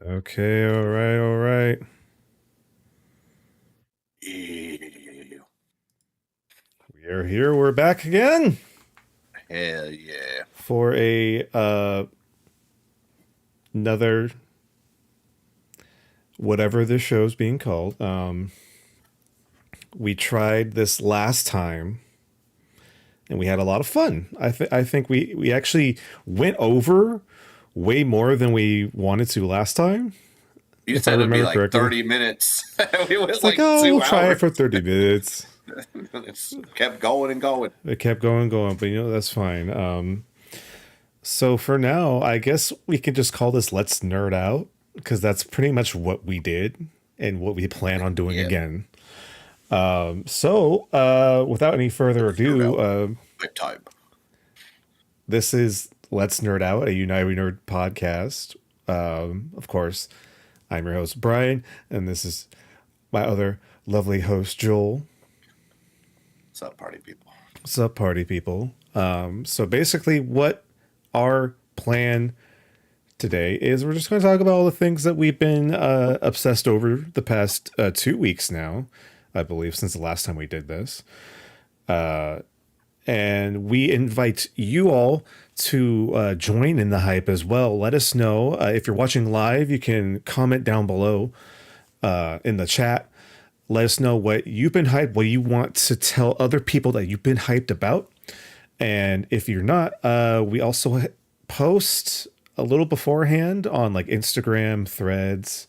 Okay, all right, all right. Ew. We are here. We're back again Hell yeah. for a another whatever this show's being called. We tried this last time and we had a lot of fun. I think we actually went over way more than we wanted to last time, You if I said it'd be remember like correctly. 30 minutes. We went It's like, like oh, we'll 2 try it hours. for 30 minutes. It's kept going and going. It kept going, going, but that's fine. So for now, I guess we can just call this "Let's Nerd Out" because that's pretty much what we did and what we plan on doing Yeah. again. Without any further Let's nerd ado, out. Big time. this is "Let's Nerd Out," a United We Nerd podcast. Of course, I'm your host Brian, and this is my other lovely host Joel. What's up, party people? What's up, party people? So basically, what our plan today is we're just going to talk about all the things that we've been obsessed over the past 2 weeks now, I believe, since the last time we did this. And we invite you all to join in the hype as well. Let us know if you're watching live. You can comment down below in the chat. Let us know what you've been hyped, what you want to tell other people that you've been hyped about. And if you're not, we also post a little beforehand on like Instagram threads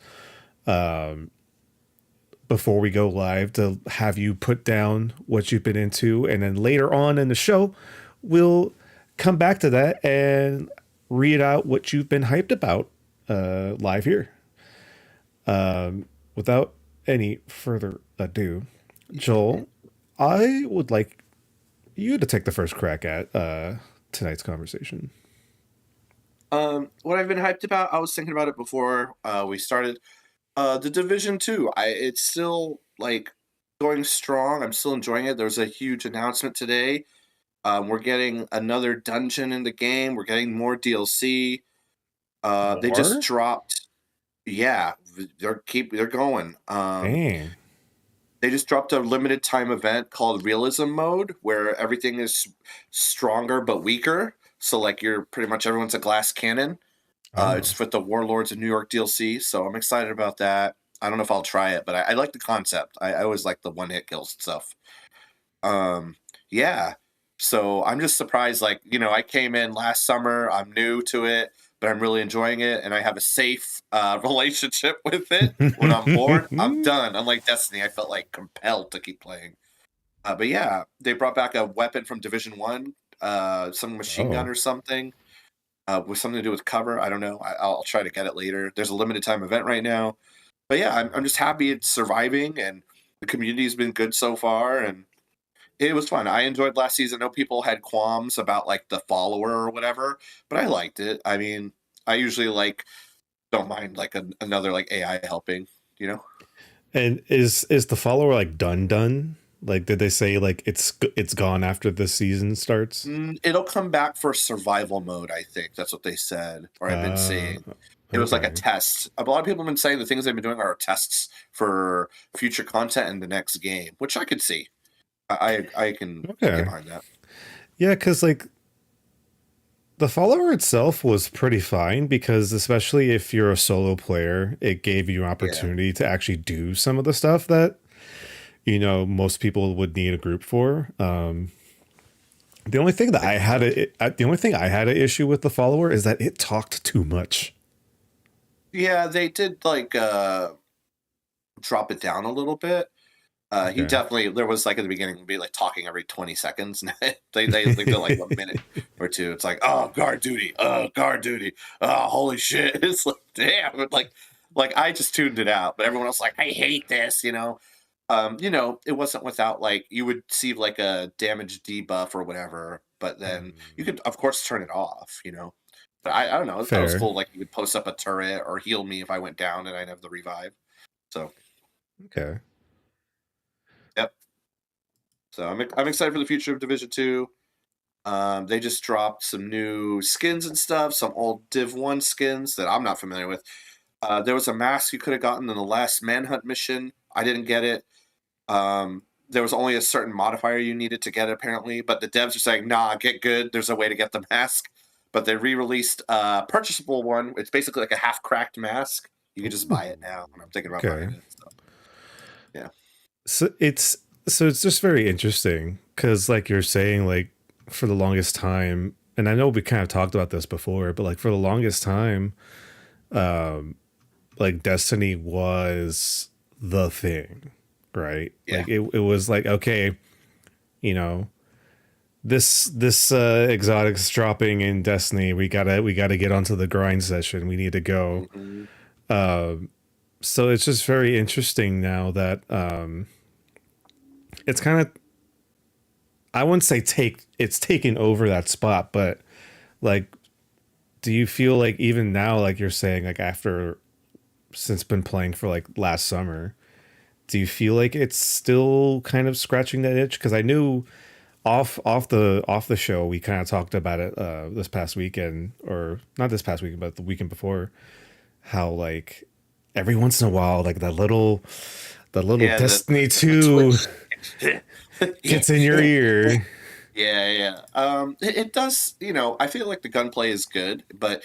before we go live to have you put down what you've been into. And then later on in the show, we'll come back to that and read out what you've been hyped about live here. Without any further ado, Joel, I would like you to take the first crack at tonight's conversation. What I've been hyped about, I was thinking about it before we started. The Division 2. It's still like going strong. I'm still enjoying it. There's a huge announcement today. We're getting another dungeon in the game. We're getting more DLC. They just More? dropped. Yeah, they're going. Dang. They just dropped a limited time event called Realism Mode, where everything is stronger but weaker. So like you're pretty much everyone's a glass cannon. Oh. It's with the Warlords of New York DLC, so I'm excited about that. I don't know if I'll try it, but I like the concept. I always like the one hit kills stuff. Um, yeah. So I'm just surprised. Like, I came in last summer. I'm new to it, but I'm really enjoying it, and I have a safe relationship with it. When I'm bored, I'm done. Unlike Destiny, I felt like compelled to keep playing. But yeah, they brought back a weapon from Division 1, some machine gun Oh. or something, with something to do with cover. I don't know. I'll try to get it later. There's a limited time event right now. But yeah, I'm just happy it's surviving, and the community's been good so far, and it was fun. I enjoyed last season. I know people had qualms about like the follower or whatever, but I liked it. I mean, I usually don't mind like another like AI helping, you know. And is the follower like done? Like, did they say like it's gone after the season starts? It'll come back for survival mode. I think that's what they said, or I've been Uh, seeing. It was like a okay. test. A lot of people have been saying the things they've been doing are tests for future content in the next game, which I could see. I can get Okay. behind that. Yeah, because like the follower itself was pretty fine because especially if you're a solo player, it gave you an Yeah. opportunity to actually do some of the stuff that most people would need a group for. The only thing that the only thing I had an issue with the follower is that it talked too much. Yeah, they did like drop it down a little bit. He Okay. definitely there was like at the beginning would be like talking every 20 seconds. They did like a minute or two. It's like, oh, guard duty, oh, holy shit. It's like, damn, like I just tuned it out, but everyone else like, I hate this. It wasn't without like you would see like a damage debuff or whatever, but then you could of course turn it off. But I don't know. That was Fair. cool. Like you would post up a turret or heal me if I went down and I'd have the revive. So Okay. yep. So I'm excited for the future of Division 2. They just dropped some new skins and stuff, some old Div 1 skins that I'm not familiar with. There was a mask you could have gotten in the last manhunt mission. I didn't get it. There was only a certain modifier you needed to get it, apparently, but the devs are saying, nah, get good. There's a way to get the mask. But they re-released a purchasable one. It's basically like a half-cracked mask. You can just buy it now, and I'm thinking about Okay. buying it. So, yeah. So it's just very interesting because like you're saying, like for the longest time, and I know we kind of talked about this before, but like for the longest time, like Destiny was the thing, right? Yeah. Like it was like, okay, you know, this exotic's dropping in Destiny. We gotta get onto the grind session. We need to go. Hmm. So it's just very interesting now that it's kind of, I wouldn't say it's taken over that spot, but like, do you feel like even now, like you're saying, like after since been playing for like last summer, do you feel like it's still kind of scratching that itch? Because I knew off the show we kind of talked about it this past weekend, or not this past weekend, but the weekend before, how like every once in a while, like the little Yeah, Destiny the 2 Twitch. Yeah. gets in your ear. Yeah, yeah. It does, I feel like the gunplay is good, but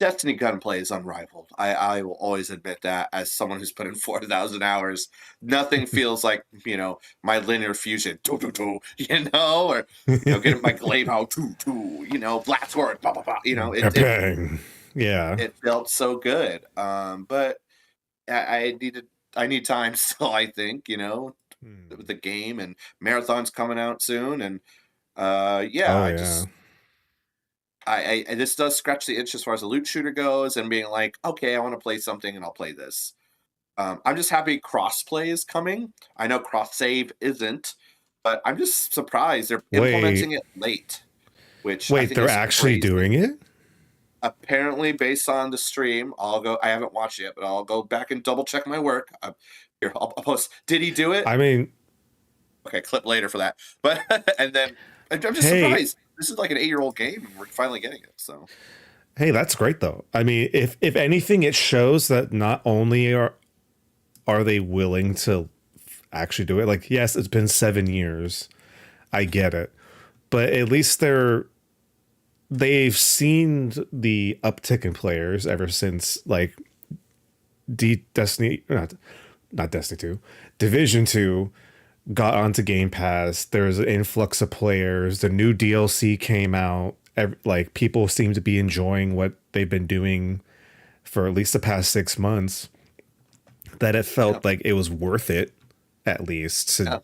Destiny gunplay is unrivaled. I will always admit that as someone who's put in 4,000 hours. Nothing feels like, my linear fusion, or, getting my glaive out, blast sword, blah, blah, blah. Bang. Yeah. It felt so good. But I need time still, I think, with Hmm. the game and marathons coming out soon. And yeah, Oh yeah. I this does scratch the itch as far as a loot shooter goes, and being like, okay, I want to play something, and I'll play this. I'm just happy crossplay is coming. I know cross save isn't, but I'm just surprised they're implementing Wait. it late, which I Wait, think they're is actually crazy. doing it? Apparently, based on the stream, I'll go. I haven't watched it yet, but I'll go back and double check my work. Here, I'll post. Did he do it? I mean, Okay, clip later for that. But and then I'm just hey, surprised. This is like an 8-year old game, and we're finally getting it. So hey, that's great though. I mean, if anything, it shows that not only are they willing to actually do it. Like, yes, it's been 7 years. I get it, but at least they've seen the uptick in players ever since like Destiny, not Destiny 2, Division 2 got onto Game Pass. There's an influx of players. The new DLC came out. Like people seem to be enjoying what they've been doing for at least the past 6 months. That it yeah, felt like it was worth it at least to yeah,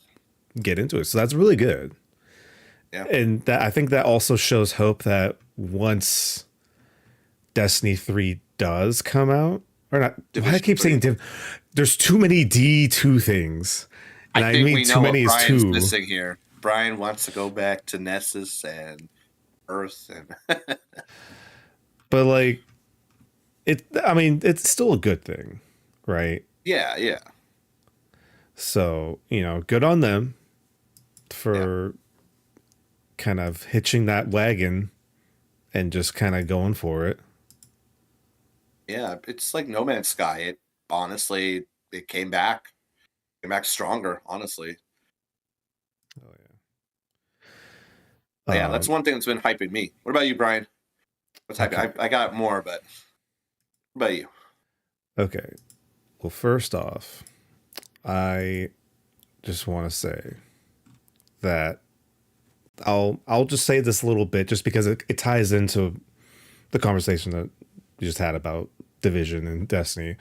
get into it. So that's really good. yeah. And that, I think that also shows hope that once Destiny 3 does come out, or not, why I Division keep saying 3. there's too many D2 things. I And I think mean we too know what many is Brian's two. missing here. Brian wants to go back to Nessus and Earth, and But like I mean, it's still a good thing, right? yeah, yeah, So, good on them yeah, for kind of hitching that wagon and just kind of going for it. yeah. It's like No Man's Sky. It honestly, it came back stronger. Honestly, Oh but yeah, yeah. that's one thing that's been hyping me. What about you, Brian? What's hyping? Okay. I got more, but what about you? Okay. Well, first off, I just want to say that I'll just say this a little bit just because it ties into the conversation that we just had about Division and Destiny.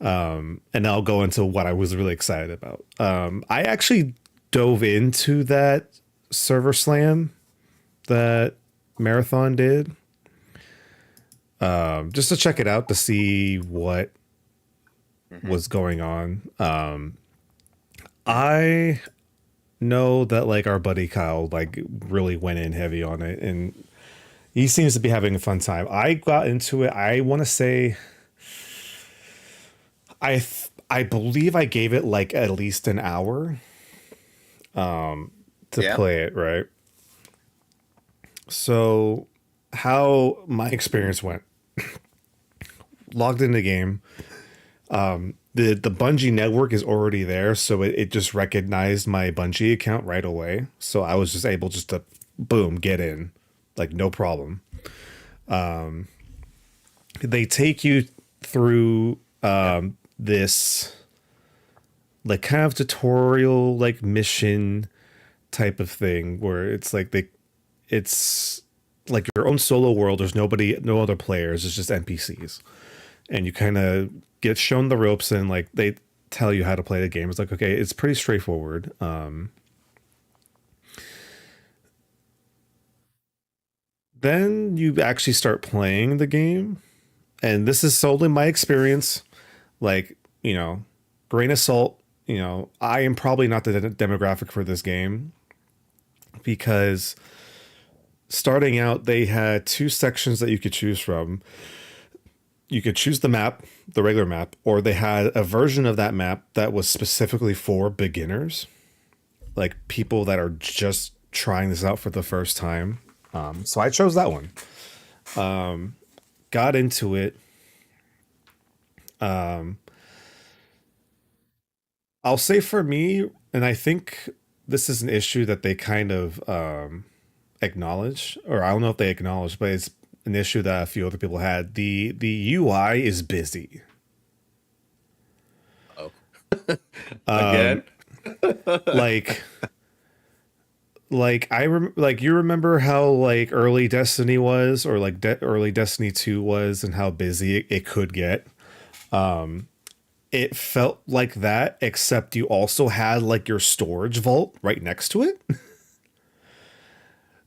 And I'll go into what I was really excited about. I actually dove into that server slam that Marathon did, just to check it out to see what Hmm. was going on. I know that like our buddy Kyle like really went in heavy on it, and he seems to be having a fun time. I got into it. I want to say I believe I gave it like at least an hour to Yeah. play it, right? So how my experience went logged in the game. The Bungie network is already there, so it just recognized my Bungie account right away. So I was just able just to boom get in, like no problem. They take you through this like kind of tutorial like mission type of thing where it's like your own solo world. There's nobody, no other players. It's just NPCs, and you kind of get shown the ropes and like they tell you how to play the game. It's like, okay, it's pretty straightforward. Then you actually start playing the game, and this is solely my experience. Like, grain of salt. I am probably not the demographic for this game because starting out, they had two sections that you could choose from. You could choose the map, the regular map, or they had a version of that map that was specifically for beginners, like people that are just trying this out for the first time. So I chose that one. Got into it. I'll say for me, and I think this is an issue that they kind of acknowledge, or I don't know if they acknowledge, but it's an issue that a few other people had. The UI is busy. Oh, Um, again. like like you remember how like early Destiny was, or like early Destiny 2 was, and how busy it could get. It felt like that, except you also had like your storage vault right next to it.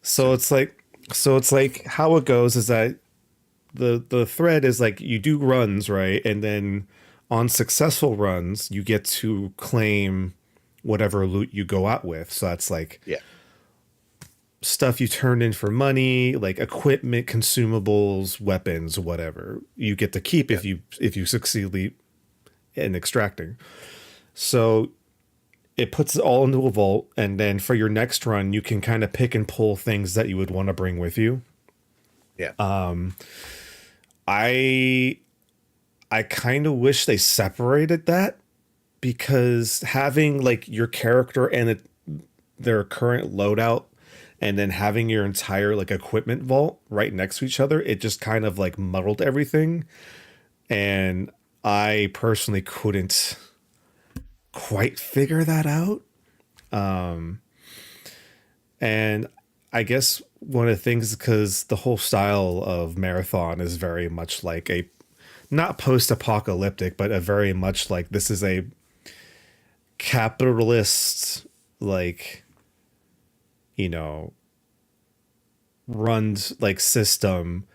So it's like how it goes is that the thread is like you do runs, right? And then on successful runs, you get to claim whatever loot you go out with. So that's like Yeah. stuff you turned in for money, like equipment, consumables, weapons, whatever. You get to keep Yeah. if you succeed in extracting. So it puts it all into a vault, and then for your next run, you can kind of pick and pull things that you would want to bring with you. Yeah. I kind of wish they separated that, because having like your character and their current loadout and then having your entire like equipment vault right next to each other, it just kind of like muddled everything. And I personally couldn't quite figure that out. And I guess one of the things, because the whole style of Marathon is very much like a not post-apocalyptic, but a very much like this is a capitalist, like, runs like system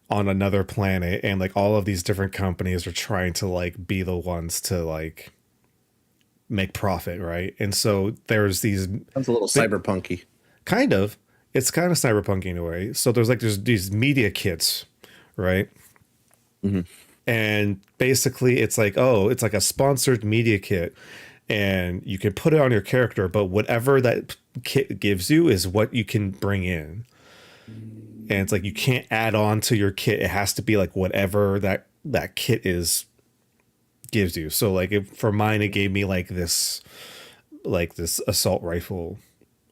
on another planet, and like all of these different companies are trying to like be the ones to like make profit, right? And so there's these Sounds a little cyberpunky. kind of, it's kind of cyberpunk in a way. So there's these media kits, right? Mm-hmm. And basically it's like, oh, it's like a sponsored media kit, and you can put it on your character, but whatever that kit gives you is what you can bring in. And it's like you can't add on to your kit. It has to be like whatever that kit is gives you. So like for mine, it gave me like this assault rifle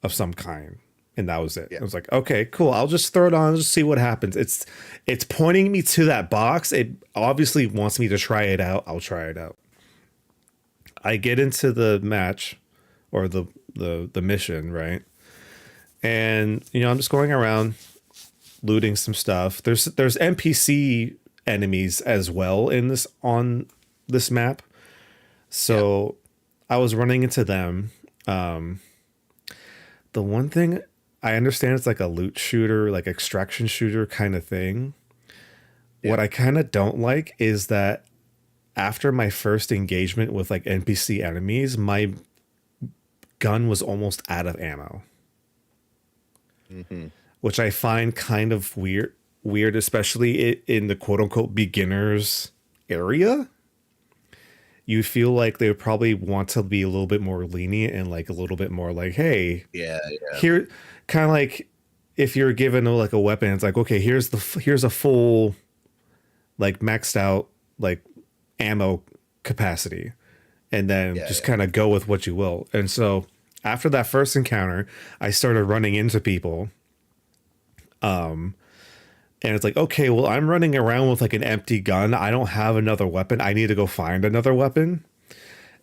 of some kind, and that was it. Yeah. I was like, okay, cool. I'll just throw it on and just see what happens. It's pointing me to that box. It obviously wants me to try it out. I'll try it out. I get into the match, or the mission, right? And I'm just going around looting some stuff. There's NPC enemies as well on this map. So I was running into them. The one thing I understand, it's like a loot shooter, like extraction shooter kind of thing. Yeah. What I kind of don't like is that after my first engagement with like NPC enemies, my gun was almost out of ammo. Mm-hmm. Which I find kind of weird, especially in the quote unquote beginners area. You feel like they would probably want to be a little bit more lenient and like a little bit more like, hey, Yeah. here, kind of like if you're given like a weapon, it's like, okay, here's a full like maxed out like ammo capacity, and then Yeah, just yeah. kind of go with what you will. And so after that first encounter, I started running into people. And it's like, okay, well, I'm running around with like an empty gun. I don't have another weapon. I need to go find another weapon.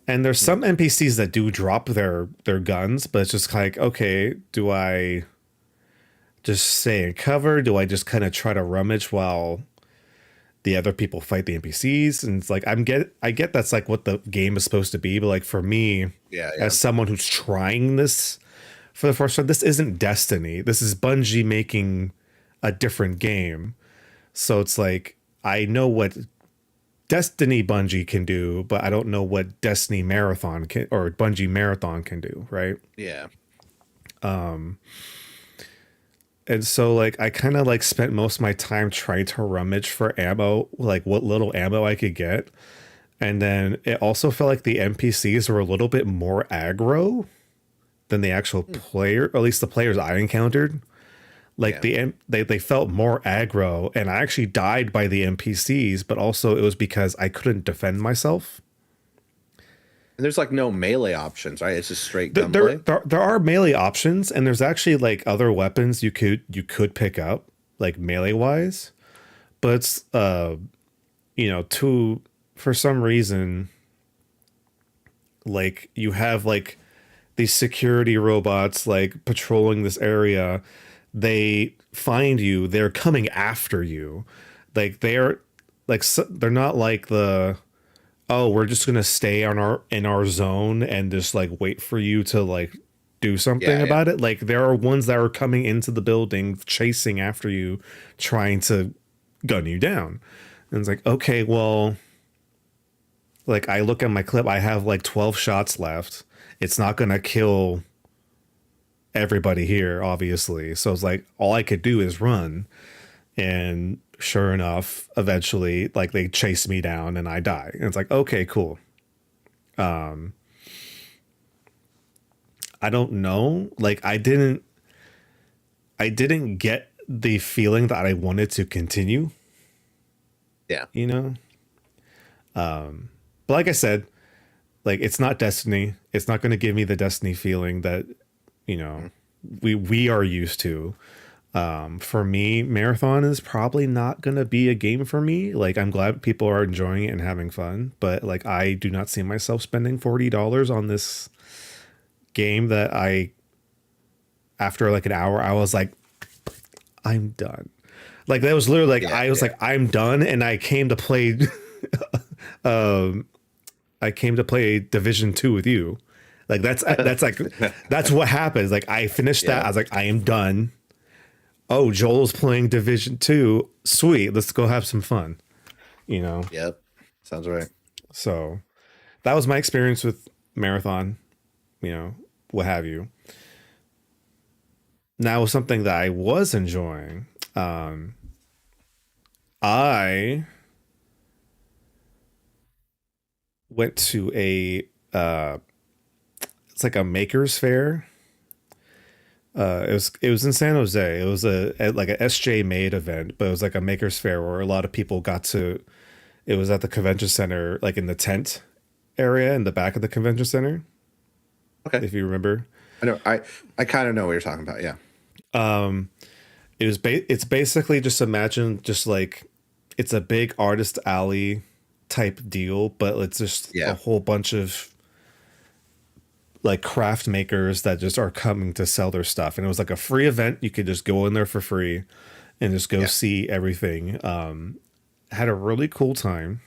And there's Mm. some NPCs that do drop their guns, but it's just like, okay, do I just stay in cover? Do I just kind of try to rummage while the other people fight the NPCs? And it's like I get that's like what the game is supposed to be, but like for me, Yeah, yeah. as someone who's trying this for the first time, this isn't Destiny. This is Bungie making a different game. So it's like I know what Destiny Bungie can do, but I don't know what Destiny Marathon can or Bungie Marathon can do, right? Yeah. And so like I kind of like spent most of my time trying to rummage for ammo, like what little ammo I could get. And then it also felt like the NPCs were a little bit more aggro than the actual player, or at least the players I encountered. Like Yeah. they felt more aggro, and I actually died by the NPCs, but also it was because I couldn't defend myself. And there's like no melee options, right? It's just straight gunplay. There are melee options, and there's actually like other weapons you could pick up like melee wise, but it's to for some reason like you have like these security robots like patrolling this area. They find you, they're coming after you. Like they're like they're not like the, oh, we're just gonna stay on our in our zone and just like wait for you to like do something Yeah, yeah. about it. Like there are ones that are coming into the building chasing after you, trying to gun you down. And it's like, okay, well, like I look at my clip, I have like 12 shots left. It's not gonna kill everybody here, obviously. So it's like all I could do is run. And sure enough, eventually, like they chase me down and I die. And it's like, okay, cool. I don't know. Like I didn't get the feeling that I wanted to continue, Yeah. you know? But like I said, like it's not Destiny. It's not gonna give me the Destiny feeling that, you know, we are used to. For me, Marathon is probably not gonna be a game for me. Like I'm glad people are enjoying it and having fun, but like I do not see myself spending $40 on this game that I after like an hour I was like, I'm done. Like that was literally like Yeah, I was yeah. like, I'm done, and I came to play I came to play Division 2 with you. Like that's like that's what happens. Like I finished that. Yeah. I was like, I am done. Oh, Joel's playing Division 2. Sweet. Let's go have some fun. You know? Yep. Sounds right. So that was my experience with Marathon, you know, what have you. Now something that I was enjoying. I went to a it's like a makers fair. It was in San Jose. It was like a SJ Made event, but it was like a makers fair where a lot of people got to. It was at the convention center, like in the tent area in the back of the convention center, Okay. if you remember. I know. I kind of know what you're talking about. Yeah. It's basically just imagine just like it's a big artist alley type deal, but it's just a Yeah. whole bunch of like craft makers that just are coming to sell their stuff. And it was like a free event. You could just go in there for free and just go Yeah. see everything. Had a really cool time.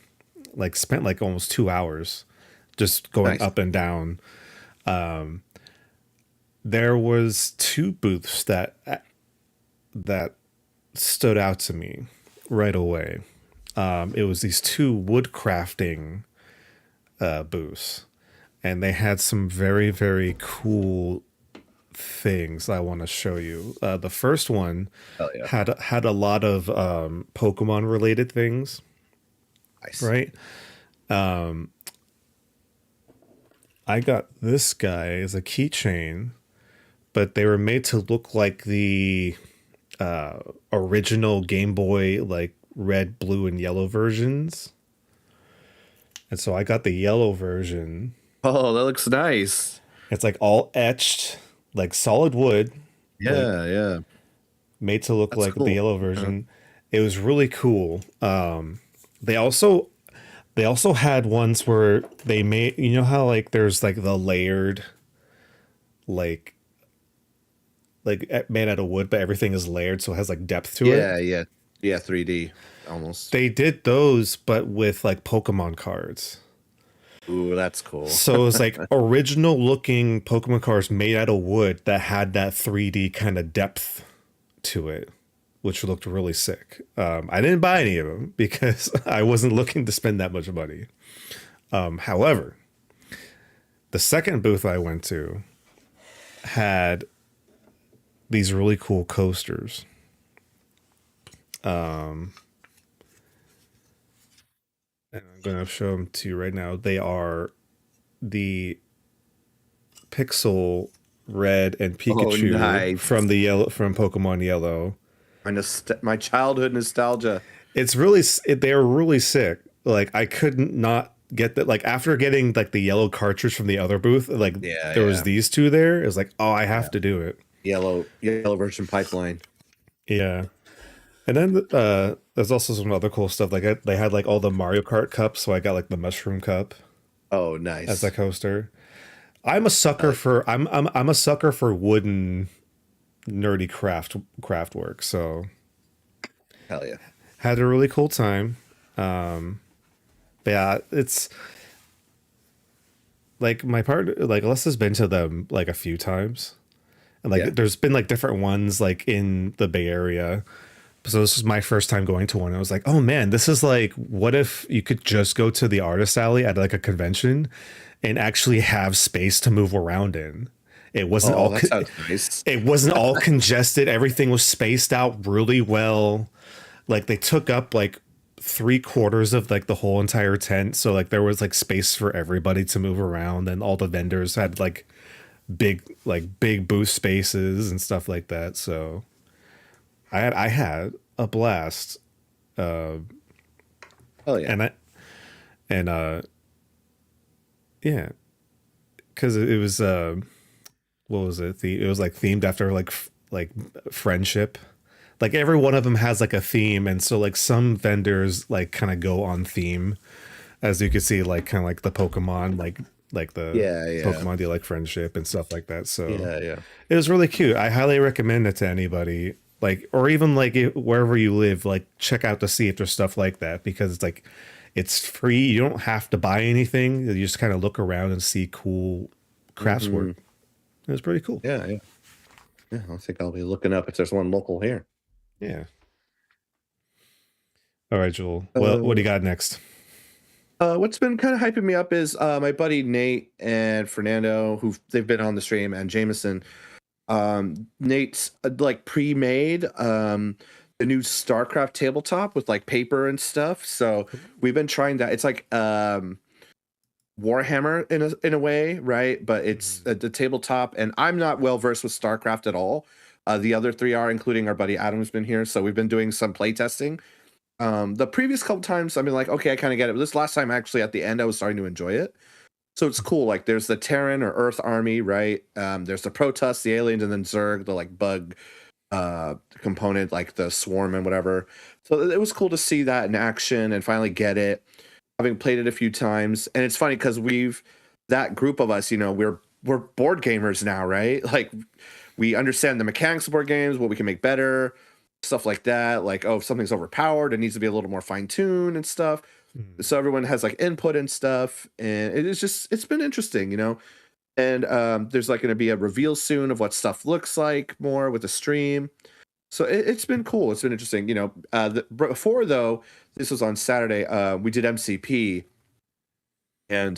Like spent like almost 2 hours just going Nice. up and down. There was two booths that stood out to me right away. It was these two wood crafting booths, and they had some very, very cool things I want to show you. The first one Hell yeah. had a lot of Pokemon related things, Nice. right? I got this guy as a keychain, but they were made to look like the original Game Boy, like red, blue, and yellow versions. And so I got the yellow version. Oh, that looks nice. It's like all etched, like solid wood, like Yeah, yeah. made to look That's like the cool. yellow version. It was really cool. They also they also had ones where they made, you know how like there's like the layered like made out of wood, but everything is layered, so it has like depth to it. Yeah, yeah. Yeah, 3D almost. They did those, but with like Pokemon cards. Ooh, that's cool. So it was like original looking Pokemon cards made out of wood that had that 3D kind of depth to it, which looked really sick. I didn't buy any of them because I wasn't looking to spend that much money. However, the second booth I went to had these really cool coasters. And I'm going to show them to you right now. They are the Pixel Red and Oh, Pikachu nice. from Pokemon Yellow. My childhood nostalgia. They were really sick. Like I couldn't not get that. Like after getting like the yellow cartridge from the other booth, like Yeah, there was yeah. these two there. It was like, oh, I have Yeah. to do it. Yellow version pipeline. Yeah. And then there's also some other cool stuff. Like they had like all the Mario Kart cups, so I got like the mushroom cup Oh, as nice. a coaster. I'm a sucker Like, for I'm a sucker for wooden nerdy craft work. So hell yeah. had a really cool time. But yeah, it's like my part. Like Les has been to them like a few times, and like Yeah. there's been like different ones like in the Bay Area. So this was my first time going to one. I was like, oh man, this is like, what if you could just go to the artist alley at like a convention and actually have space to move around in? It wasn't Oh, all that sounds nice. it wasn't all congested. Everything was spaced out really well. Like they took up like 3/4 of like the whole entire tent. So like there was like space for everybody to move around, and all the vendors had big booth spaces and stuff like that. So I had a blast. Hell yeah. And I and yeah, because it was what was it? It was like themed after like friendship. Like every one of them has like a theme, and so like some vendors like kind of go on theme, as you can see, like kind of like the Pokemon, like the Yeah, yeah. Pokemon deal like friendship and stuff like that. So Yeah, yeah. it was really cute. I highly recommend it to anybody. Like, or even like wherever you live, like check out to see if there's stuff like that, because it's like it's free. You don't have to buy anything. You just kind of look around and see cool crafts Mhm. work. It was pretty cool. Yeah, yeah. Yeah, I think I'll be looking up if there's one local here. Yeah. All right, Joel. Well, what do Uh, you got next? what's been kind of hyping me up is my buddy Nate and Fernando, who they've been on the stream, and Jameson. Nate's like pre-made the new StarCraft tabletop with like paper and stuff. So we've been trying that. It's like Warhammer in a way, right? But it's the tabletop, and I'm not well versed with StarCraft at all. The other three are, including our buddy Adam's been here, so we've been doing some play testing. The previous couple times I've been like, okay, I kind of get it. But this last time, actually, at the end, I was starting to enjoy it. So it's cool. Like there's the Terran or Earth army, right? There's the Protoss, the aliens, and then Zerg, the like bug component, like the swarm and whatever. So it was cool to see that in action and finally get it. Having played it a few times, and it's funny because that group of us, we're board gamers now, right? Like we understand the mechanics of board games, what we can make better, stuff like that. Like, oh, if something's overpowered, it needs to be a little more fine-tuned and stuff. So everyone has like input and stuff, and it's been interesting. And there's like going to be a reveal soon of what stuff looks like more with the stream. So it's been cool. It's been interesting. Before though, this was on Saturday. We did MCP and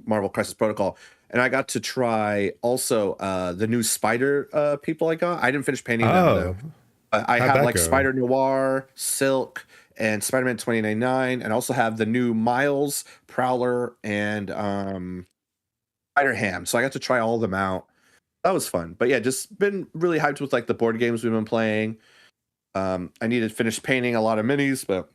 Marvel Crisis Protocol, and I got to try also the new Spider people I got. I didn't finish painting them though. Oh, I how'd have that like go? Spider Noir, Silk, and Spider-Man 2099, and also have the new Miles, Prowler, and Spider Ham. So I got to try all of them out. That was fun. But yeah, just been really hyped with like the board games we've been playing. I need to finish painting a lot of minis, but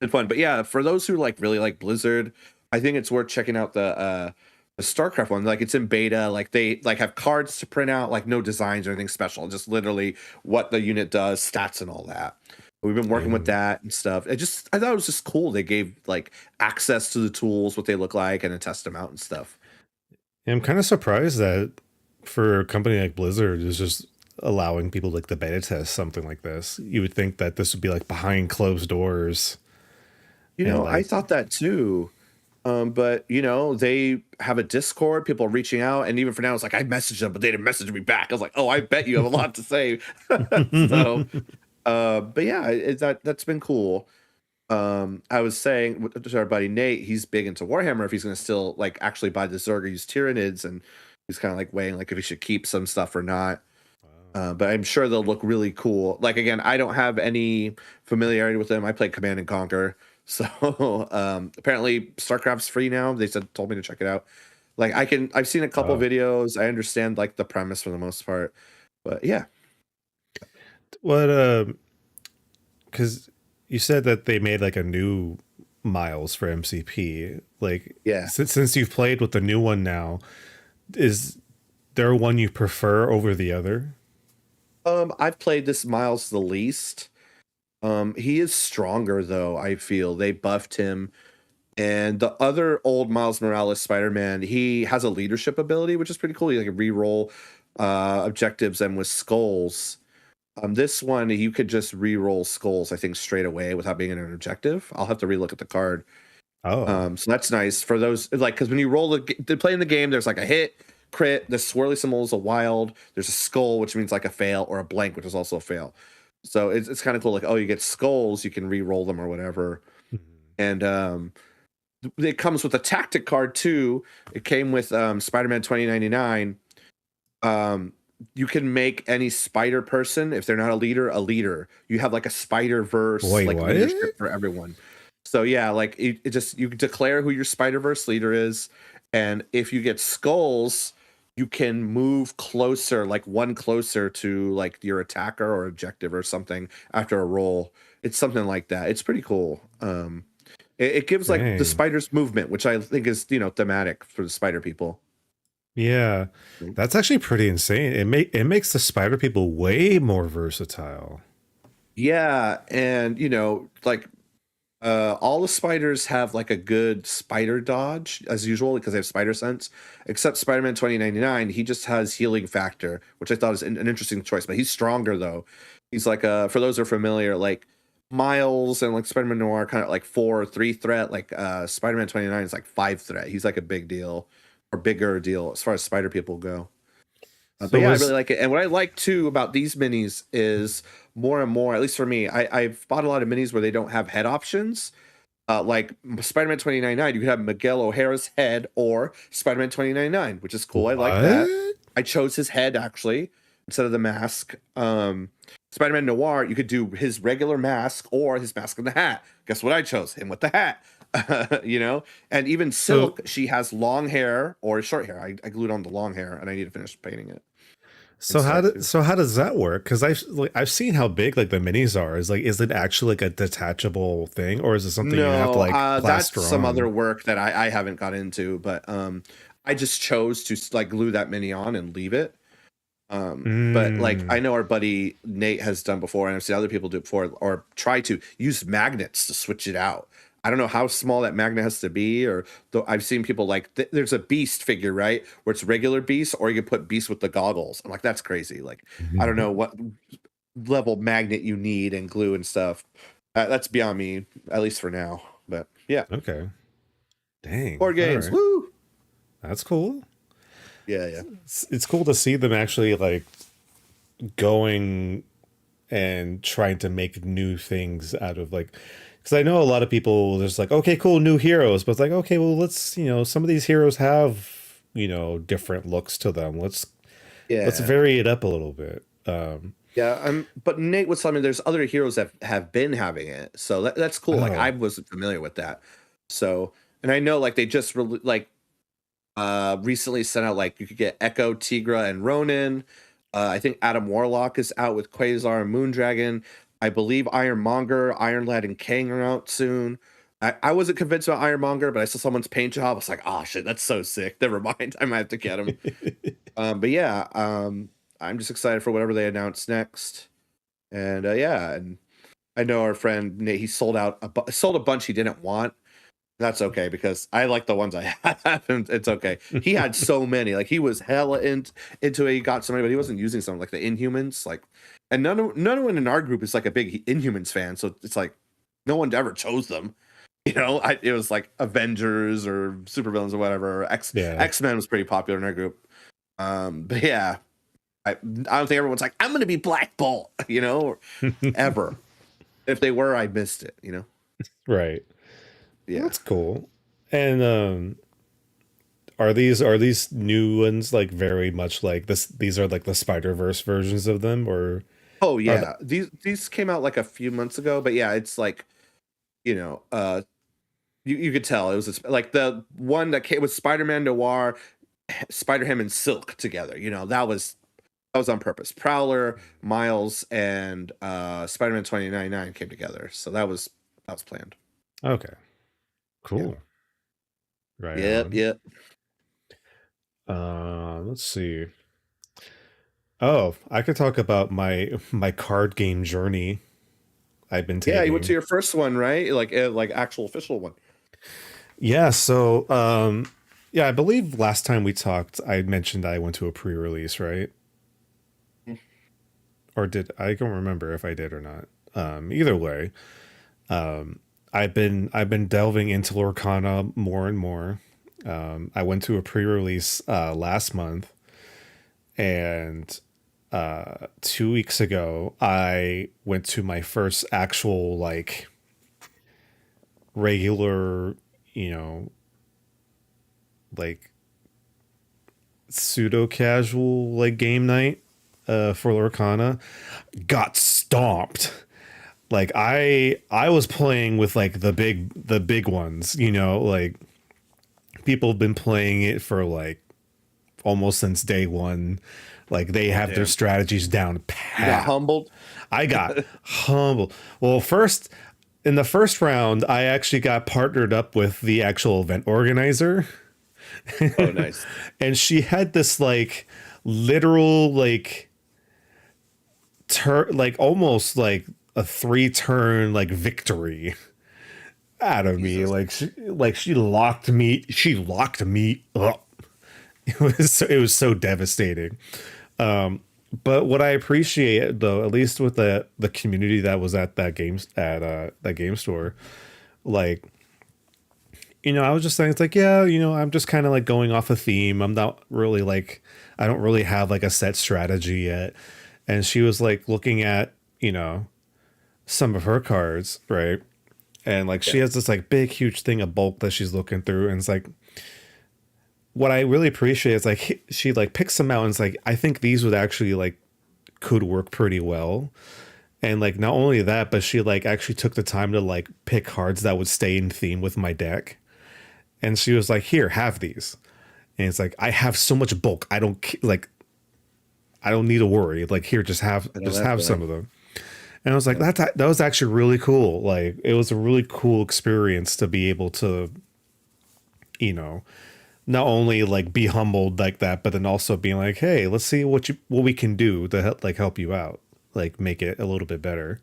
and fun. But yeah, for those who like really like Blizzard, I think it's worth checking out the StarCraft one. Like it's in beta. Like they like have cards to print out, like no designs or anything special, just literally what the unit does, stats and all that. We've been working with that and stuff. I thought it was just cool. They gave like access to the tools, what they look like, and to test them out and stuff. I'm kind of surprised that for a company like Blizzard is just allowing people like the beta test something like this. You would think that this would be like behind closed doors. You And know, I like, thought that too. But you know, they have a Discord, people reaching out, and even for now, it's like I messaged them, but they didn't message me back. I was like, oh, I bet you have a lot to say. So, but yeah, that's been cool. I was saying to our buddy Nate, he's big into Warhammer. If he's going to still like actually buy the Zerg or use Tyranids, and he's kind of like weighing like if he should keep some stuff or not. But I'm sure they'll look really cool. Like again, I don't have any familiarity with them. I played Command and Conquer, so apparently StarCraft's free now. They told me to check it out. Like I've seen a couple videos. I understand like the premise for the most part, but yeah. what because you said that they made like a new Miles for MCP. Like, Yeah. since you've played with the new one now, is there one you prefer over the other? I've played this Miles the least. He is stronger though. I feel they buffed him, and the other old Miles Morales Spider-Man, he has a leadership ability, which is pretty cool. He like re-roll objectives and with skulls. This one you could just re-roll skulls, I think, straight away without being in an objective. I'll have to relook at the card. Oh, So that's nice for those like because when you roll the play in the game, there's like a hit, crit, the swirly symbol is a wild, there's a skull, which means like a fail, or a blank, which is also a fail. So it's kind of cool. Like, oh, you get skulls, you can re-roll them or whatever. And it comes with a tactic card too. It came with Spider-Man 2099. You can make any spider person, if they're not a leader, a leader. You have like a spider verse Wait, like what? leadership for everyone. So yeah, like it just you declare who your spider verse leader is, and if you get skulls, you can move closer, like one closer to like your attacker or objective or something after a roll. It's something like that. It's pretty cool. It gives like the Dang. spider's movement, which I think is thematic for the spider people. Yeah, that's actually pretty insane. It makes the spider people way more versatile. Yeah, and like all the spiders have like a good spider dodge as usual because they have spider sense. Except Spider-Man 2099, he just has healing factor, which I thought is an interesting choice. But he's stronger though. He's like for those who are familiar, like Miles and like Spider-Man Noir, kind of like 4 or 3 threat. Like Spider-Man 29 is like 5 threat. He's like a big deal or bigger deal as far as spider people go. But So yeah, I was really like it. And what I like too about these minis is more and more, at least for me, I've bought a lot of minis where they don't have head options. Like Spider-Man 2099, you could have Miguel O'Hara's head or Spider-Man 2099, which is cool. I like that. what? I chose his head actually instead of the mask. Spider-Man Noir, you could do his regular mask or his mask and the hat. Guess what I chose? Him with the hat. And even So Silk, she has long hair or short hair. I glued on the long hair and I need to finish painting it and start to. so how does that work? Because I've seen how big like the minis are. Is it actually like a detachable thing, or is it something you have to No, like that's plaster some other on? work that I haven't got into, but I just chose to like glue that mini on and leave it. But like I Mm, know our buddy Nate has done before, and I've seen other people do it before, or try to use magnets to switch it out. I don't know how small that magnet has to be, or though I've seen people like there's a beast figure, right, where it's regular beast, or you can put beast with the goggles. I'm like, that's crazy. Like, I don't know what level magnet you need and glue and stuff. That's beyond me, at least for now. But yeah, okay. Dang. board All games, right. woo! That's cool. Yeah, yeah. It's cool to see them actually like going and trying to make new things out of like, because I know a lot of people there's like, okay, cool, new heroes, but it's like, okay, well, let's, some of these heroes have, different looks to them. Let's Yeah. vary it up a little bit. Yeah, but Nate was telling me there's other heroes that have been having it, so that's cool. Like I Oh, wasn't familiar with that, so and I know like they just recently sent out like you could get Echo, Tigra, and Ronin. I think Adam Warlock is out with Quasar and Moondragon. I believe Ironmonger, Iron Lad, and Kang are out soon. I wasn't convinced about Ironmonger, but I saw someone's paint job. I was like, oh shit, that's so sick. Never mind. I might have to get him. But yeah, I'm just excited for whatever they announce next. And yeah, and I know our friend Nate, he sold out sold a bunch he didn't want. That's okay because I like the ones I have, and it's okay. He had so many, like he was hella into it. He got so many, but he wasn't using some like the Inhumans, like, and none one in our group is like a big Inhumans fan, so it's like no one ever chose them. You know, it was like Avengers or supervillains or whatever. X-Men was pretty popular in our group. But yeah, I don't think everyone's like, I'm gonna be Black Bolt, you know, ever. If they were, I missed it, you know. Right. Yeah, that's cool. And are these new ones like very much like this? These are like the Spider-Verse versions of them, or oh yeah, these came out like a few months ago, but yeah, it's like, you know, you could tell it was like the one that came with Spider-Man Noir, Spider-Ham, and Silk together. You know, that was on purpose. Prowler, Miles, and Spider-Man 2099 came together, so that was planned. Okay, cool. Yeah. Right. Yep. Let's see. Oh, I could talk about my card game journey I've been taking. Yeah, you went to your first one, right? Like actual official one. Yeah, so yeah, I believe last time we talked I mentioned I went to a pre-release, right? Or did I don't remember if I did or not. Either way, I've been delving into Lorcana more and more. I went to a pre-release last month, and 2 weeks ago I went to my first actual like regular, you know, like pseudo casual like game night for Lorcana. Got stomped. Like I was playing with like the big ones, you know, like people have been playing it for like almost since day one. Like they have their strategies down pat. You got humbled? I got humbled. Well, first in the first round, I actually got partnered up with the actual event organizer. Oh, nice. And she had this like literal like like almost like a 3-turn like victory out of me. Like she locked me up. It was so devastating. But what I appreciate though, at least with the community that was at that game store, like, you know, I was just saying, it's like, yeah, you know, I'm just kind of like going off a theme. I'm not really like, I don't really have like a set strategy yet. And she was like looking at, you know, some of her cards, right? And like she has this like big, huge thing of bulk that she's looking through. And it's like, what I really appreciate is like she like picks some out and it's like, I think these would actually like could work pretty well. And like not only that, but she like actually took the time to like pick cards that would stay in theme with my deck. And she was like, here, have these. And it's like, I have so much bulk. I don't need to worry. Like, here, just have some of them. And I was like, that was actually really cool. Like, it was a really cool experience to be able to, you know, not only like be humbled like that, but then also being like, hey, let's see what we can do to help you out, like make it a little bit better.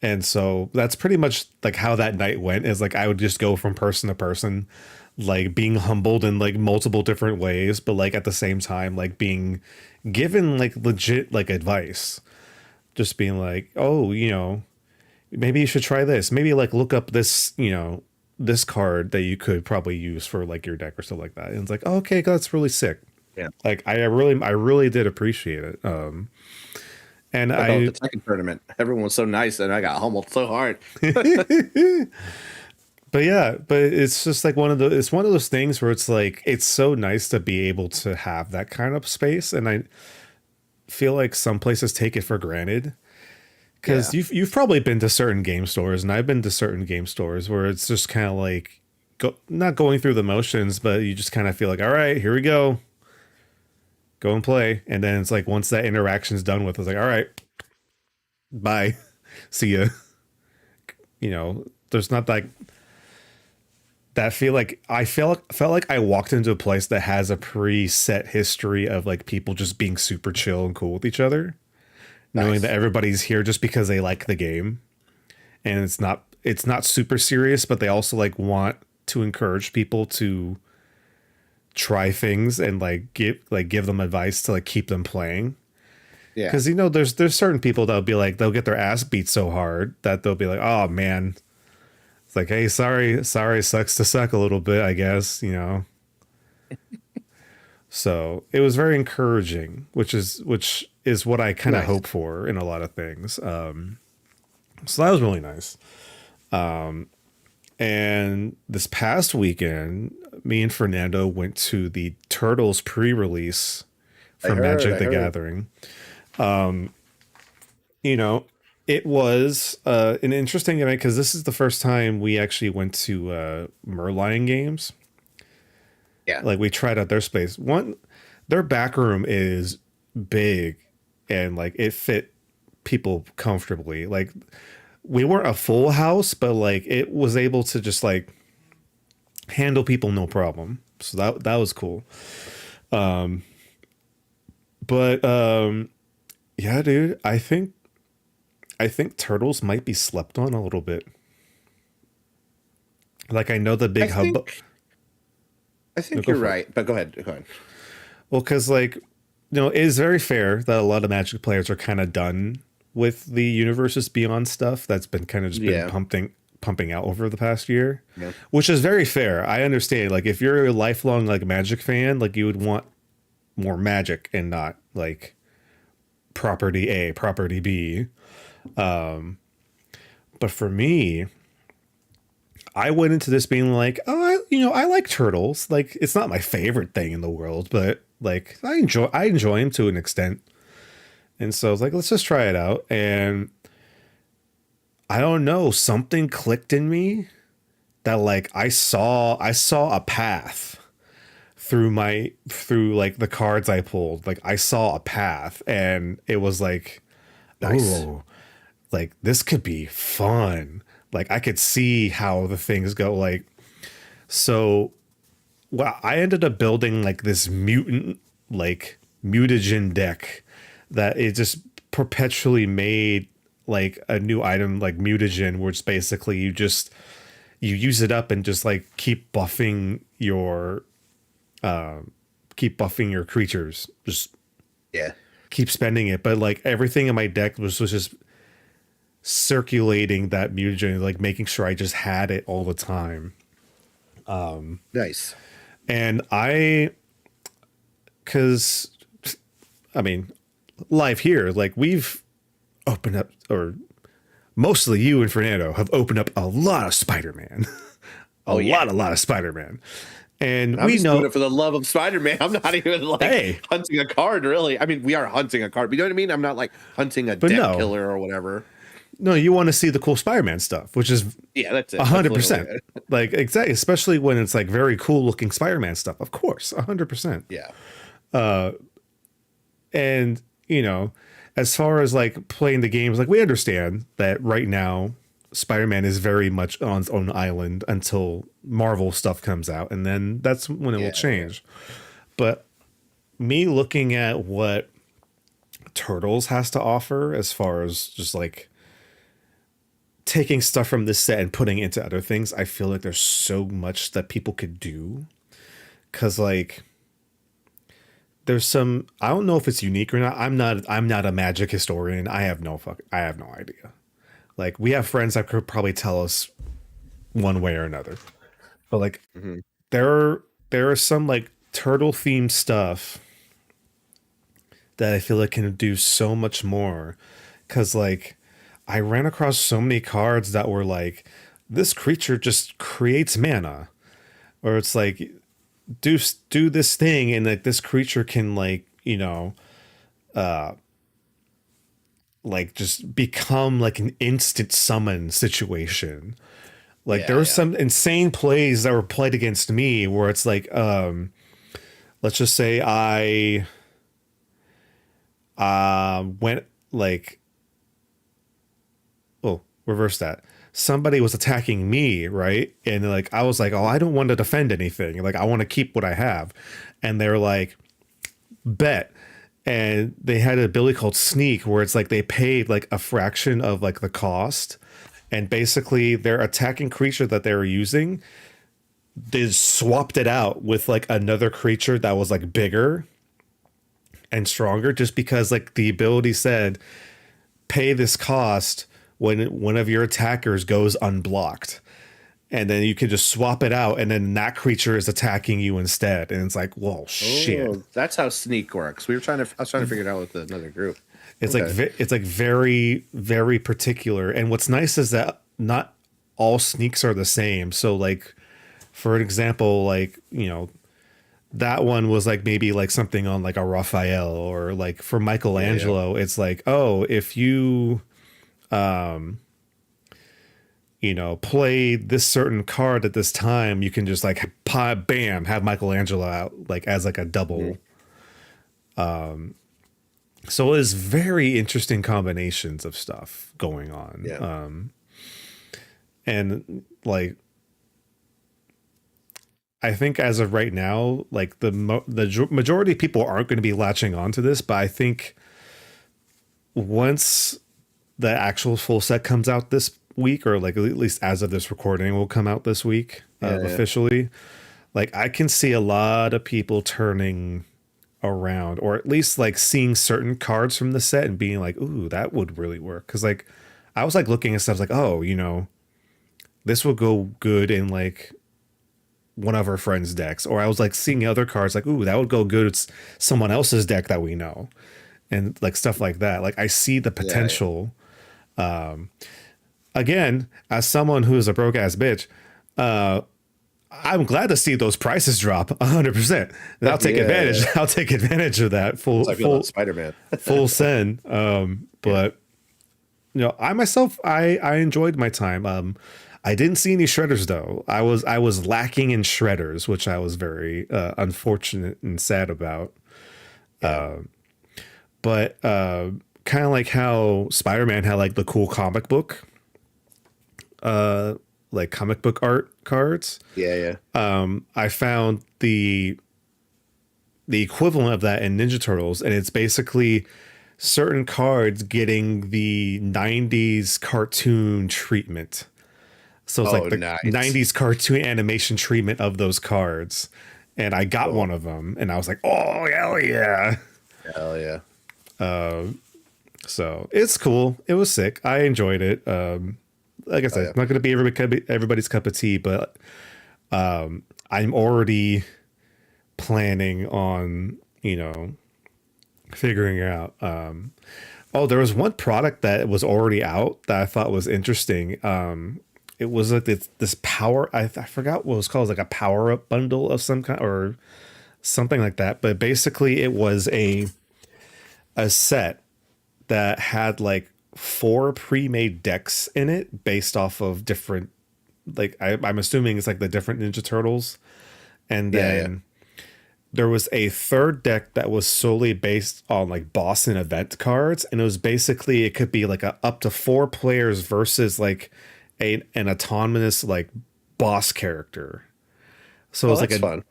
And so that's pretty much like how that night went, is like I would just go from person to person, like being humbled in like multiple different ways, but like at the same time, like being given like legit like advice, just being like, oh, you know, maybe you should try this. Maybe like look up this, you know, this card that you could probably use for like your deck or stuff like that. And it's like, oh, okay, that's really sick. Yeah. Like I really did appreciate it. And the second tournament, everyone was so nice, and I got humbled so hard. But yeah, but it's just like one of those things where it's like it's so nice to be able to have that kind of space, and I feel like some places take it for granted. Because you've probably been to certain game stores, and I've been to certain game stores where it's just kind of like not going through the motions, but you just kind of feel like, all right, here we go. Go and play. And then it's like once that interaction's done with, it's like, all right, Bye. See ya. You know, there's not like that feel like I felt like I walked into a place that has a preset history of like people just being super chill and cool with each other, knowing that Nice. everybody's here just because they like the game, and it's not super serious, but they also like want to encourage people to try things and give them advice to like keep them playing. Yeah. Because there's certain people that'll be like they'll get their ass beat so hard that they'll be like, oh man, it's like, hey, sorry, sucks to suck a little bit, I guess, you know. So it was very encouraging, which is what I kind of Nice. hope for in a lot of things. So that was really nice. And this past weekend, me and Fernando went to the Turtles pre-release for Magic I the heard. Gathering. You know, it was an interesting event because this is the first time we actually went to Merlion Games. Yeah. Like we tried out their space. Their back room is big and like it fit people comfortably. Like we weren't a full house, but like it was able to just like handle people no problem. So that was cool. But yeah, dude, I think Turtles might be slept on a little bit. Like I know the I big hub. think I No, think go you're for it. right, but go ahead. Go ahead. Well, because like it is very fair that a lot of Magic players are kind of done with the universes beyond stuff that's been kind of just been Yeah. pumping out over the past year, Yeah. which is very fair. I understand. Like if you're a lifelong like Magic fan, like you would want more Magic and not like property A, property B. But for me, I went into this being like, oh, I like turtles. Like, it's not my favorite thing in the world, but like, I enjoy them to an extent. And so I was like, let's just try it out. And I don't know, something clicked in me that like I saw a path through like the cards I pulled. Like I saw a path, and it was like, Nice. oh, like this could be fun. Like I could see how the things go. Like so, well, I ended up building like this mutant, like mutagen deck that it just perpetually made like a new item like mutagen, which basically you use it up and just like keep buffing your creatures, just Yeah. keep spending it. But like everything in my deck was just circulating that mutagen, like making sure I just had it all the time. Nice. And because I mean, live here, like we've opened up, or mostly you and Fernando have opened up a lot of Spider-Man, Oh yeah. a lot of Spider-Man, and I'm we just doing know, it for the love of Spider-Man. I'm not even like hey, hunting a card, really. I mean, we are hunting a card, but you know what I mean? I'm not like hunting a but deck no, killer or whatever. no, you want to see the cool Spider-Man stuff, which is Yeah, that's a it. That's hundred literally percent, it. like exactly, especially when it's like very cool looking Spider-Man stuff. Of course, 100%. Yeah. And as far as like playing the games, like we understand that right now Spider-Man is very much on its own island until Marvel stuff comes out, and then that's when it will Yeah. change. But me looking at what Turtles has to offer as far as just like taking stuff from this set and putting it into other things, I feel like there's so much that people could do. Cause like there's some, I don't know if it's unique or not. I'm not a Magic historian. I have no idea. Like we have friends that could probably tell us one way or another. But like Mhm. there are some like turtle themed stuff that I feel like can do so much more. Cause like I ran across so many cards that were like, this creature just creates mana. Or it's like do this thing, and like this creature can like just become like an instant summon situation. Like there Yeah, were yeah. some insane plays that were played against me where it's like let's just say I went like reverse that. Somebody was attacking me, right? And like I was like, oh, I don't want to defend anything. Like I want to keep what I have. And they're like, bet. And they had an ability called sneak where it's like they paid like a fraction of like the cost. And basically their attacking creature that they were using, they swapped it out with like another creature that was like bigger and stronger just because like the ability said pay this cost when one of your attackers goes unblocked, and then you can just swap it out and then that creature is attacking you instead, and it's like, whoa, shit. Oh, that's how sneak works. I was trying to figure it out with another group. It's like it's like very very particular, and what's nice is that not all sneaks are the same. So like for an example, like that one was like maybe like something on like a Raphael, or like for Michelangelo, it's like, oh, if you play this certain card at this time, you can just like bam, have Michelangelo out like as like a double. So it is very interesting combinations of stuff going on. Yeah. And like I think as of right now, like the majority of people aren't going to be latching onto this, but I think once the actual full set comes out this week, or like at least as of this recording will come out this week officially, like I can see a lot of people turning around, or at least like seeing certain cards from the set and being like, ooh, that would really work. Because like I was like looking at stuff like, oh, this will go good in like one of our friends' decks, or I was like seeing other cards like, ooh, that would go good. It's someone else's deck that we know, and like stuff like that. Like I see the potential. Again, as someone who is a broke ass bitch, I'm glad to see those prices drop 100%. I'll take advantage. I'll take advantage of that full Spider-Man, full send. But I myself, I enjoyed my time. I didn't see any shredders though. I was lacking in shredders, which I was very unfortunate and sad about. But kind of like how Spider-Man had like the cool comic book, like comic book art cards. I found the equivalent of that in Ninja Turtles, and it's basically certain cards getting the 90s cartoon treatment. So it's like the 90s cartoon animation treatment of those cards. And I got one of them, and I was like, oh, hell yeah. Hell yeah. So it's cool. It was sick. I enjoyed it. Like I said, it's not going to be everybody's cup of tea, but I'm already planning on, figuring out. There was one product that was already out that I thought was interesting. It was like this power. I forgot what it was called. It was like a power up bundle of some kind or something like that. But basically, it was a set that had like 4 pre-made decks in it based off of different. Like I'm assuming it's like the different Ninja Turtles, and then there was a third deck that was solely based on like boss and event cards, and it was basically it could be like up to 4 players versus like an autonomous like boss character. So it was like fun.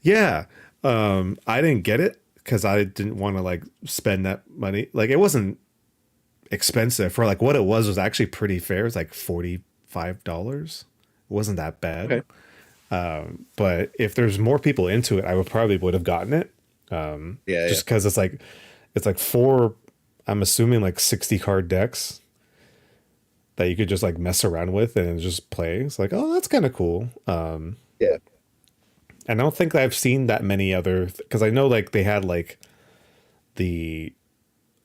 Yeah. I didn't get it because I didn't want to like spend that money. Like it wasn't expensive for like what it was actually pretty fair. It was like $45. It wasn't that bad. Okay. But if there's more people into it, I would have gotten it. Just because it's like 4, I'm assuming like 60 card decks that you could just like mess around with and just play. It's like, oh, that's kind of cool. And I don't think I've seen that many other, because I know like they had like the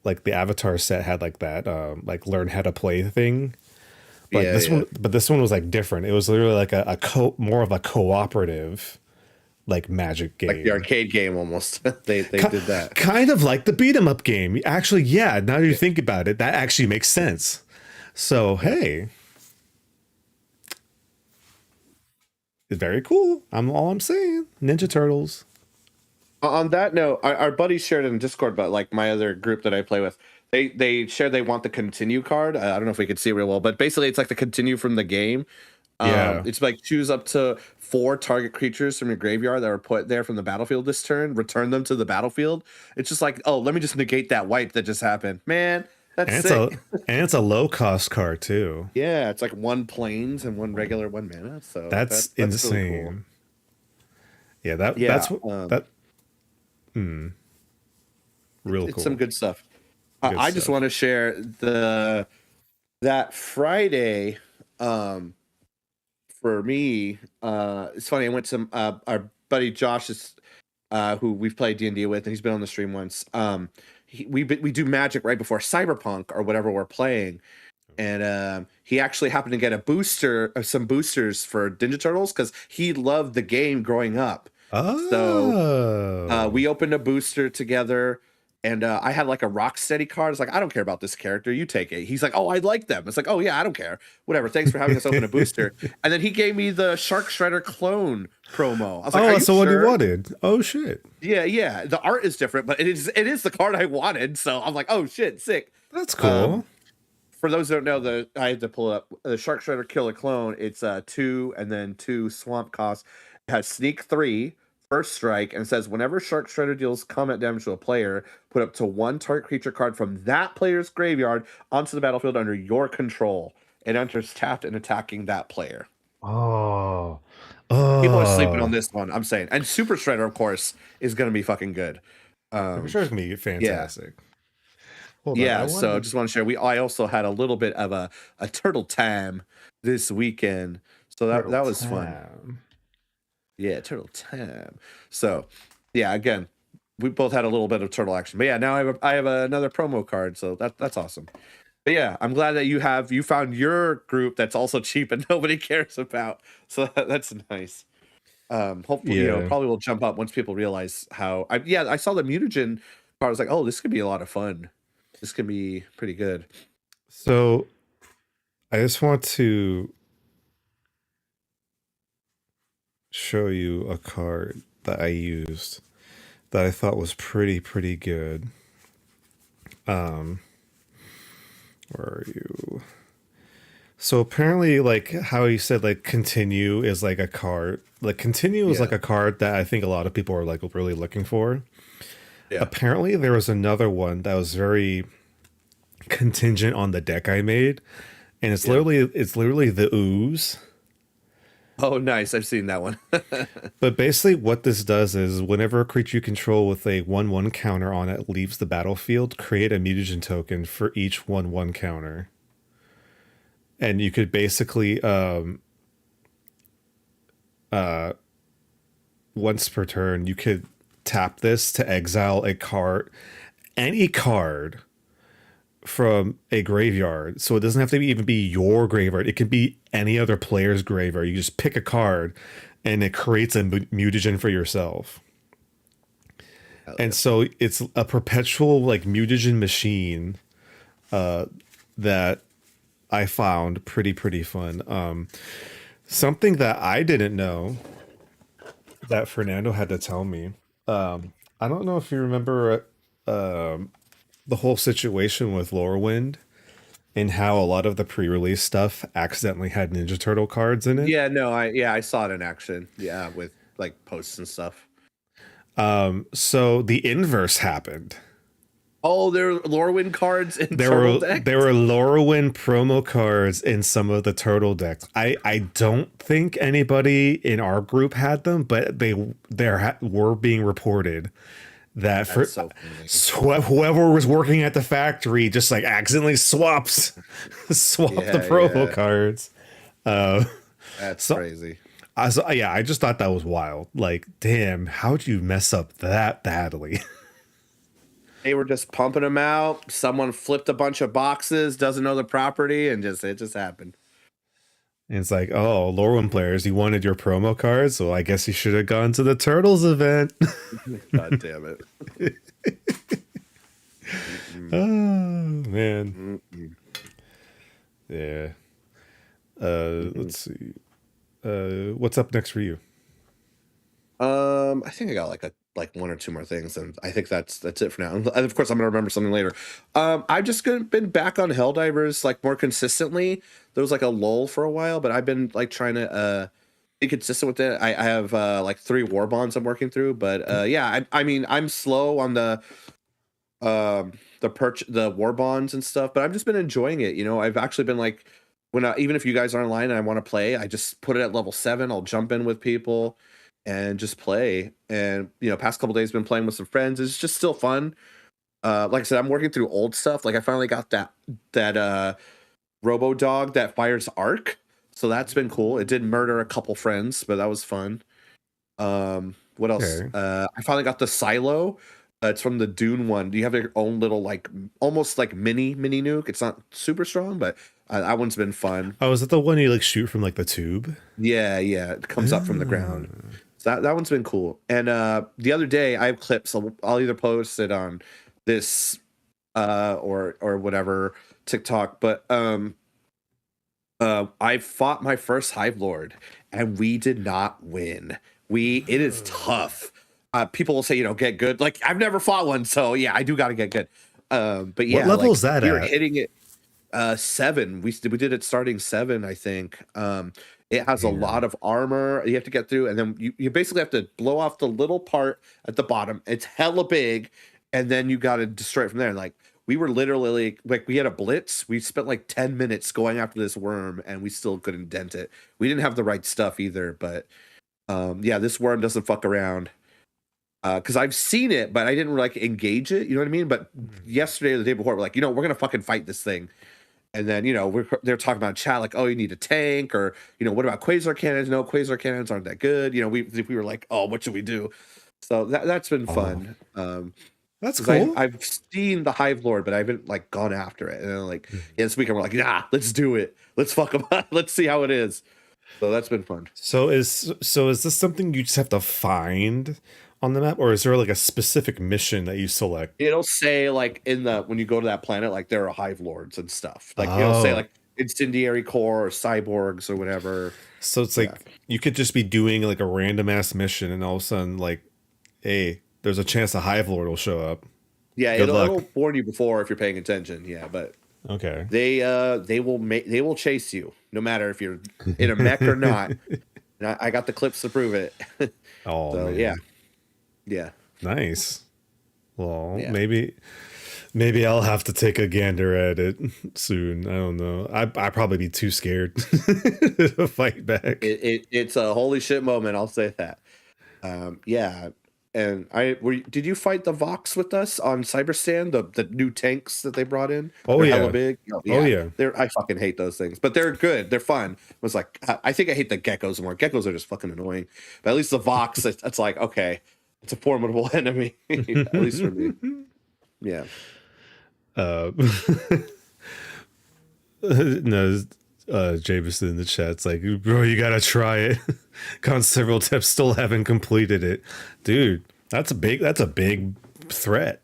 Avatar set had like that like learn how to play thing. But this one was like different. It was literally like more of a cooperative like Magic game, like the arcade game almost. they did that kind of like the beat 'em up game. Actually, yeah. Now you think about it, that actually makes sense. So hey, it's very cool. I'm saying Ninja Turtles. On that note, our buddies shared in Discord, but like my other group that I play with, They shared they want the continue card. I don't know if we could see it real well, but basically it's like the continue from the game. Yeah. It's like choose up to 4 target creatures from your graveyard that were put there from the battlefield this turn, return them to the battlefield. It's just like, oh, let me just negate that wipe that just happened. Man, that's And sick. it's a low cost card too. Yeah, it's like 1 planes and 1 regular 1 mana. So That's insane. really cool. Yeah, Yeah, that's what that real it's cool. some good stuff. Good I just stuff. want to share that Friday. For me, it's funny. I went to our buddy Josh's, who we've played D&D with, and he's been on the stream once. We do Magic right before Cyberpunk or whatever we're playing, and he actually happened to get some boosters for Ninja Turtles because he loved the game growing up. Oh. So we opened a booster together. And I had like a Rocksteady card. It's like, I don't care about this character. You take it. He's like, oh, I like them. It's like, oh, yeah, I don't care. Whatever. Thanks for having us open a booster. And then he gave me the Shark Shredder clone promo. I was like, that's the one you wanted. Oh, shit. Yeah. The art is different, but it is the card I wanted. So I'm like, oh, shit, sick. That's cool. For those that don't know, I had to pull it up. The Shark Shredder Killer Clone, it's 2 and then 2 swamp cost. It has Sneak 3. First strike, and says whenever Shark Shredder deals combat damage to a player, put up to 1 target creature card from that player's graveyard onto the battlefield under your control. It enters tapped and attacking that player. Oh. People are sleeping on this one, I'm saying. And Super Shredder, of course, is going to be fucking good. I'm sure it's going to be fantastic. Yeah, so I just want to share. I also had a little bit of a turtle time this weekend. So that was fun. Yeah, turtle time. So, yeah, again, we both had a little bit of turtle action. But yeah, now I have another promo card, so that's awesome. But yeah, I'm glad that you found your group that's also cheap and nobody cares about. So that's nice. Hopefully, probably will jump up once people realize how. I saw the mutagen card. I was like, oh, this could be a lot of fun. This could be pretty good. So, I just want to show you a card that I used that I thought was pretty good. Where are you? So apparently, like how you said, like continue is like a card. Like continue is like a card that I think a lot of people are like really looking for. Yeah. Apparently, there was another one that was very contingent on the deck I made, and it's literally the ooze. Oh, nice. I've seen that one. But basically what this does is whenever a creature you control with a 1/1 counter on it leaves the battlefield, create a mutagen token for each 1/1 counter. And you could basically once per turn, you could tap this to exile a card, any card from a graveyard. So it doesn't have to even be your graveyard. It can be any other player's graveyard. You just pick a card and it creates a mutagen for yourself. And so it's a perpetual like mutagen machine that I found pretty fun. Something that I didn't know that Fernando had to tell me. I don't know if you remember the whole situation with Lorwyn and how a lot of the pre-release stuff accidentally had Ninja Turtle cards in it. Yeah, no, I saw it in action. Yeah, with like posts and stuff. So the inverse happened. Oh, there were Lorwyn cards in Turtle decks? There were Lorwyn promo cards in some of the Turtle decks. I don't think anybody in our group had them, but they were being reported that whoever was working at the factory just like accidentally swapped the promo cards. That's crazy. I just thought that was wild. Like, damn, how'd you mess up that badly? They were just pumping them out. Someone flipped a bunch of boxes, doesn't know the property, and it just happened. And it's like, oh, Lorwyn players, you wanted your promo cards, so I guess you should have gone to the Turtles event. God damn it. Oh, man. Yeah. Let's see. What's up next for you? I think I got like like 1 or 2 more things, and I think that's it for now. And of course, I'm gonna remember something later. I've just been back on Helldivers like more consistently. There was like a lull for a while, but I've been like trying to be consistent with it. I have like 3 war bonds I'm working through, but yeah, I mean I'm slow on the war bonds and stuff, but I've just been enjoying it. You know, I've actually been like even if you guys are online and I want to play, I just put it at level 7. I'll jump in with people and just play. And you know, past couple days been playing with some friends. It's just still fun. Like I said, I'm working through old stuff. Like I finally got that Robo Dog that fires arc, so that's been cool. It did murder a couple friends, but that was fun. What else? Okay. I finally got the silo. It's from the Dune one. You have your own little like almost like mini nuke. It's not super strong, but that one's been fun. Oh, is that the one you like shoot from like the tube? Yeah, it comes up from the ground. So that one's been cool. And the other day I have clips. I'll either post it on this or whatever TikTok, but I fought my first Hive Lord and we did not win. It is tough. People will say, you know, get good. Like I've never fought one, so yeah, I do got to get good. But yeah, What level like, is that you're at? hitting it 7. We did it starting 7, I think. It has a lot of armor you have to get through, and then you basically have to blow off the little part at the bottom. It's hella big, and then you got to destroy it from there. Like we were literally like we had a blitz. We spent like 10 minutes going after this worm, and we still couldn't dent it. We didn't have the right stuff either, but yeah, this worm doesn't fuck around. Because I've seen it, but I didn't like engage it. You know what I mean? But yesterday or the day before, we're like, you know, we're gonna fucking fight this thing. And then, you know, they're talking about chat like, oh, you need a tank, or you know, what about quasar cannons? No, quasar cannons aren't that good. You know, we were like, oh, what should we do? So that's been fun. That's cool. I've seen the Hive Lord, but I haven't like gone after it. And then like yeah, this weekend we're like, nah, let's do it. Let's fuck them up. Let's see how it is. So that's been fun. So is this something you just have to find on the map, or is there like a specific mission that you select? It'll say like when you go to that planet, like there are Hive Lords and stuff. Like it'll say like incendiary core or cyborgs or whatever. So it's like you could just be doing like a random ass mission, and all of a sudden, like, hey, there's a chance a Hive Lord will show up. Yeah, it'll warn you before if you're paying attention. Yeah, but okay, they will chase you no matter if you're in a mech or not. And I got the clips to prove it. Oh so man. Yeah. Nice. Well, maybe I'll have to take a gander at it soon. I don't know. I'd probably be too scared to fight back. It's a holy shit moment. I'll say that. Yeah. And did you fight the Vox with us on Cyberstand? The new tanks that they brought in? Oh yeah. Hella big. Oh yeah. I fucking hate those things, but they're good. They're fun. It was like, I think I hate the geckos more. Geckos are just fucking annoying. But at least the Vox, it's like, okay, it's a formidable enemy. At least for me. Yeah. No, Jameson in the chat's like, bro, you gotta try it. Gone several tips, still haven't completed it. Dude, that's a big threat.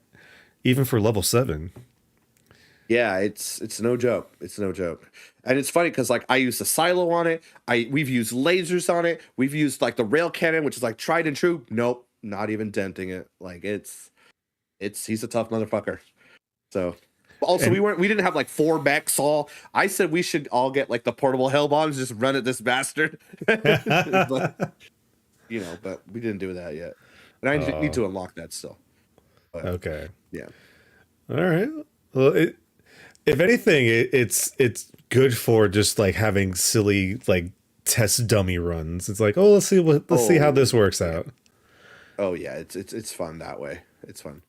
Even for level 7. Yeah, it's no joke. It's no joke. And it's funny because like I used the silo on it. We've used lasers on it. We've used like the rail cannon, which is like tried and true. Nope, not even denting it. Like he's a tough motherfucker. So also we didn't have like 4 mechs all. I said we should all get like the portable hell bombs, just run at this bastard. But, you know, but we didn't do that yet. And I need to unlock that still. But, okay. Yeah. All right. Well, if anything, it's good for just like having silly like test dummy runs. It's like, oh, let's see how this works out. Oh yeah, it's fun that way. It's fun.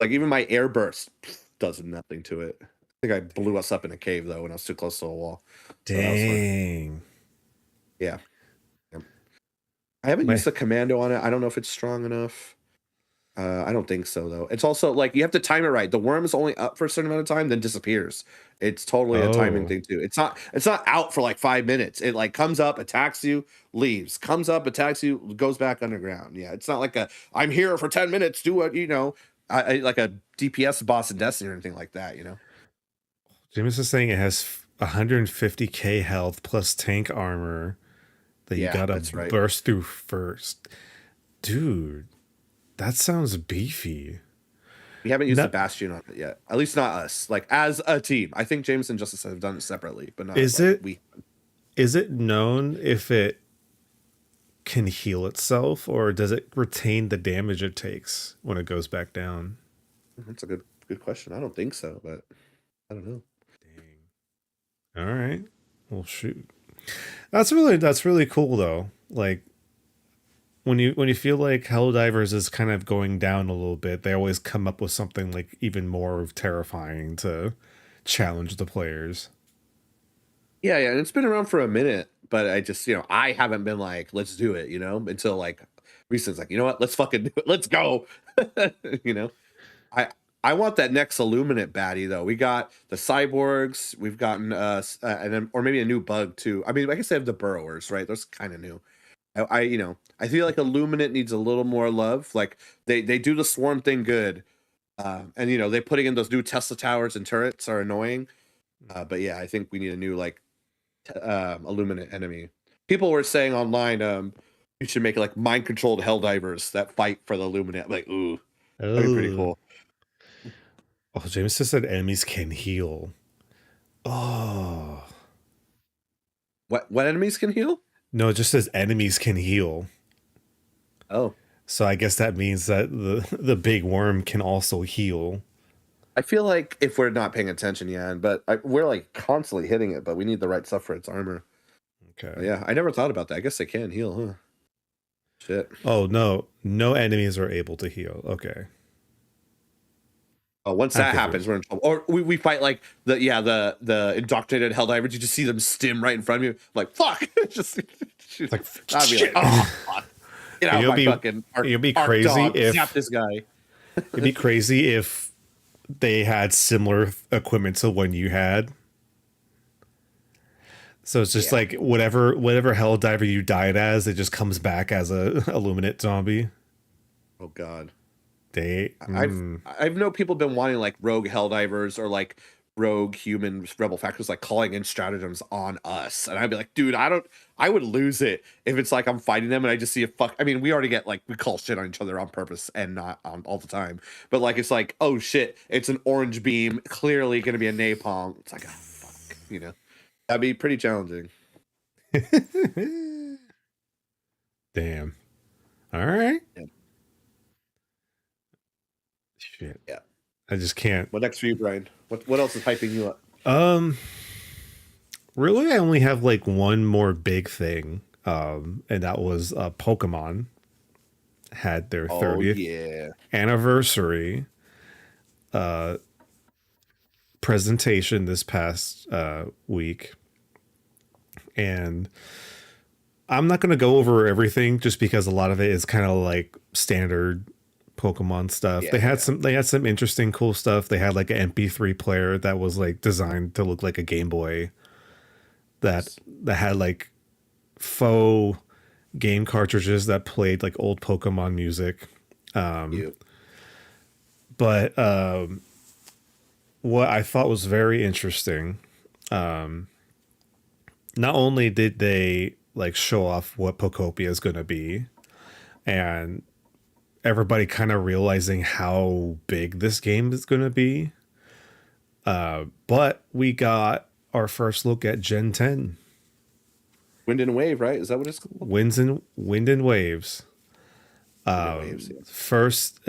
Like even my air burst does nothing to it. I think I blew us up in a cave though when I was too close to a wall. Dang. So yeah. I haven't used the commando on it. I don't know if it's strong enough. I don't think so though. It's also like you have to time it right. The worm is only up for a certain amount of time, then disappears. It's totally a timing thing too. It's not out for like 5 minutes. It like comes up, attacks you, leaves. Comes up, attacks you, goes back underground. Yeah, it's not like I'm here for 10 minutes. Do what you know. I like a DPS boss in Destiny or anything like that. You know. James is saying it has 150k health plus tank armor that you gotta burst through first, dude. That sounds beefy. We haven't used No, the Bastion on it yet. At least not us. Like as a team. I think James and Justice have done it separately, but not is like it we. is it known if it can heal itself, or does it retain the damage it takes when it goes back down? That's a good question. I don't think so, but I don't know. Dang. All right. Well, shoot. That's really cool though. Like when you feel like Helldivers is kind of going down a little bit, they always come up with something like even more terrifying to challenge the players. Yeah, yeah, and it's been around for a minute, but I just, I haven't been like, let's do it, until like recent's like, you know what, let's fucking do it, let's go. you know, I I want that next Illuminate baddie though. We got the cyborgs, we've gotten and then or maybe a new bug too. I mean, I guess they have the burrowers, right? Those kind of new. I feel like Illuminate needs a little more love. Like they do the swarm thing good, and they putting in those new Tesla towers and turrets are annoying. But yeah, I think we need a new like Illuminate enemy. People were saying online, you should make like mind controlled Helldivers that fight for the Illuminate. Like, ooh, that'd be pretty Oh, cool. oh, James just said enemies can heal. Oh, What enemies can heal? no, it just says enemies can heal. Oh, So I guess that means that the big worm can also heal. I feel like if we're not paying attention, yeah, but we're like constantly hitting it, but we need the right stuff for its armor. Okay. Yeah, I never thought about that. I guess they can heal, huh? Shit. Oh no, no enemies are able to heal. Okay. Oh, once I'm that happens, confused. we're in trouble. Or we fight like the indoctrinated Helldivers. You just see them stim right in front of you. Like fuck, just It's like I'd be like, shit. oh fuck, get out You'll my be fucking you'll be arc crazy dog. if Zap this guy. it'd be crazy if they had similar equipment to one you had. So it's just Yeah. like whatever hell diver you died as, it just comes back as a illuminate zombie. Oh god. They I've know people been wanting like rogue Helldivers or like rogue human rebel factors like calling in stratagems on us, and I'd be like, dude, I would lose it if it's like I'm fighting them and I just see a fuck. I mean, we already get like we call shit on each other on purpose and not on all the time, but like it's like, oh shit, it's an orange beam, clearly going to be a napalm. It's like, oh fuck, that'd be pretty challenging. damn. All right. Yeah. Shit. Yeah. I just can't. What next for you, Brian? What else is hyping you up? Really I only have like one more big thing. And that was Pokemon had their Oh 30th yeah. anniversary presentation this past week. And I'm not going to go over everything just because a lot of it is kind of like standard Pokemon stuff. Yeah, they had some interesting cool stuff. They had like an MP3 player that was like designed to look like a Game Boy that had like faux game cartridges that played like old Pokemon music. You. But what I thought was very interesting, not only did they like show off what Pokopia is going to be and everybody kind of realizing how big this game is going to be, but we got our first look at Gen 10. Wind and Wave, right? Is that what it's called? Wind and Waves. Wind and Waves, yeah. First,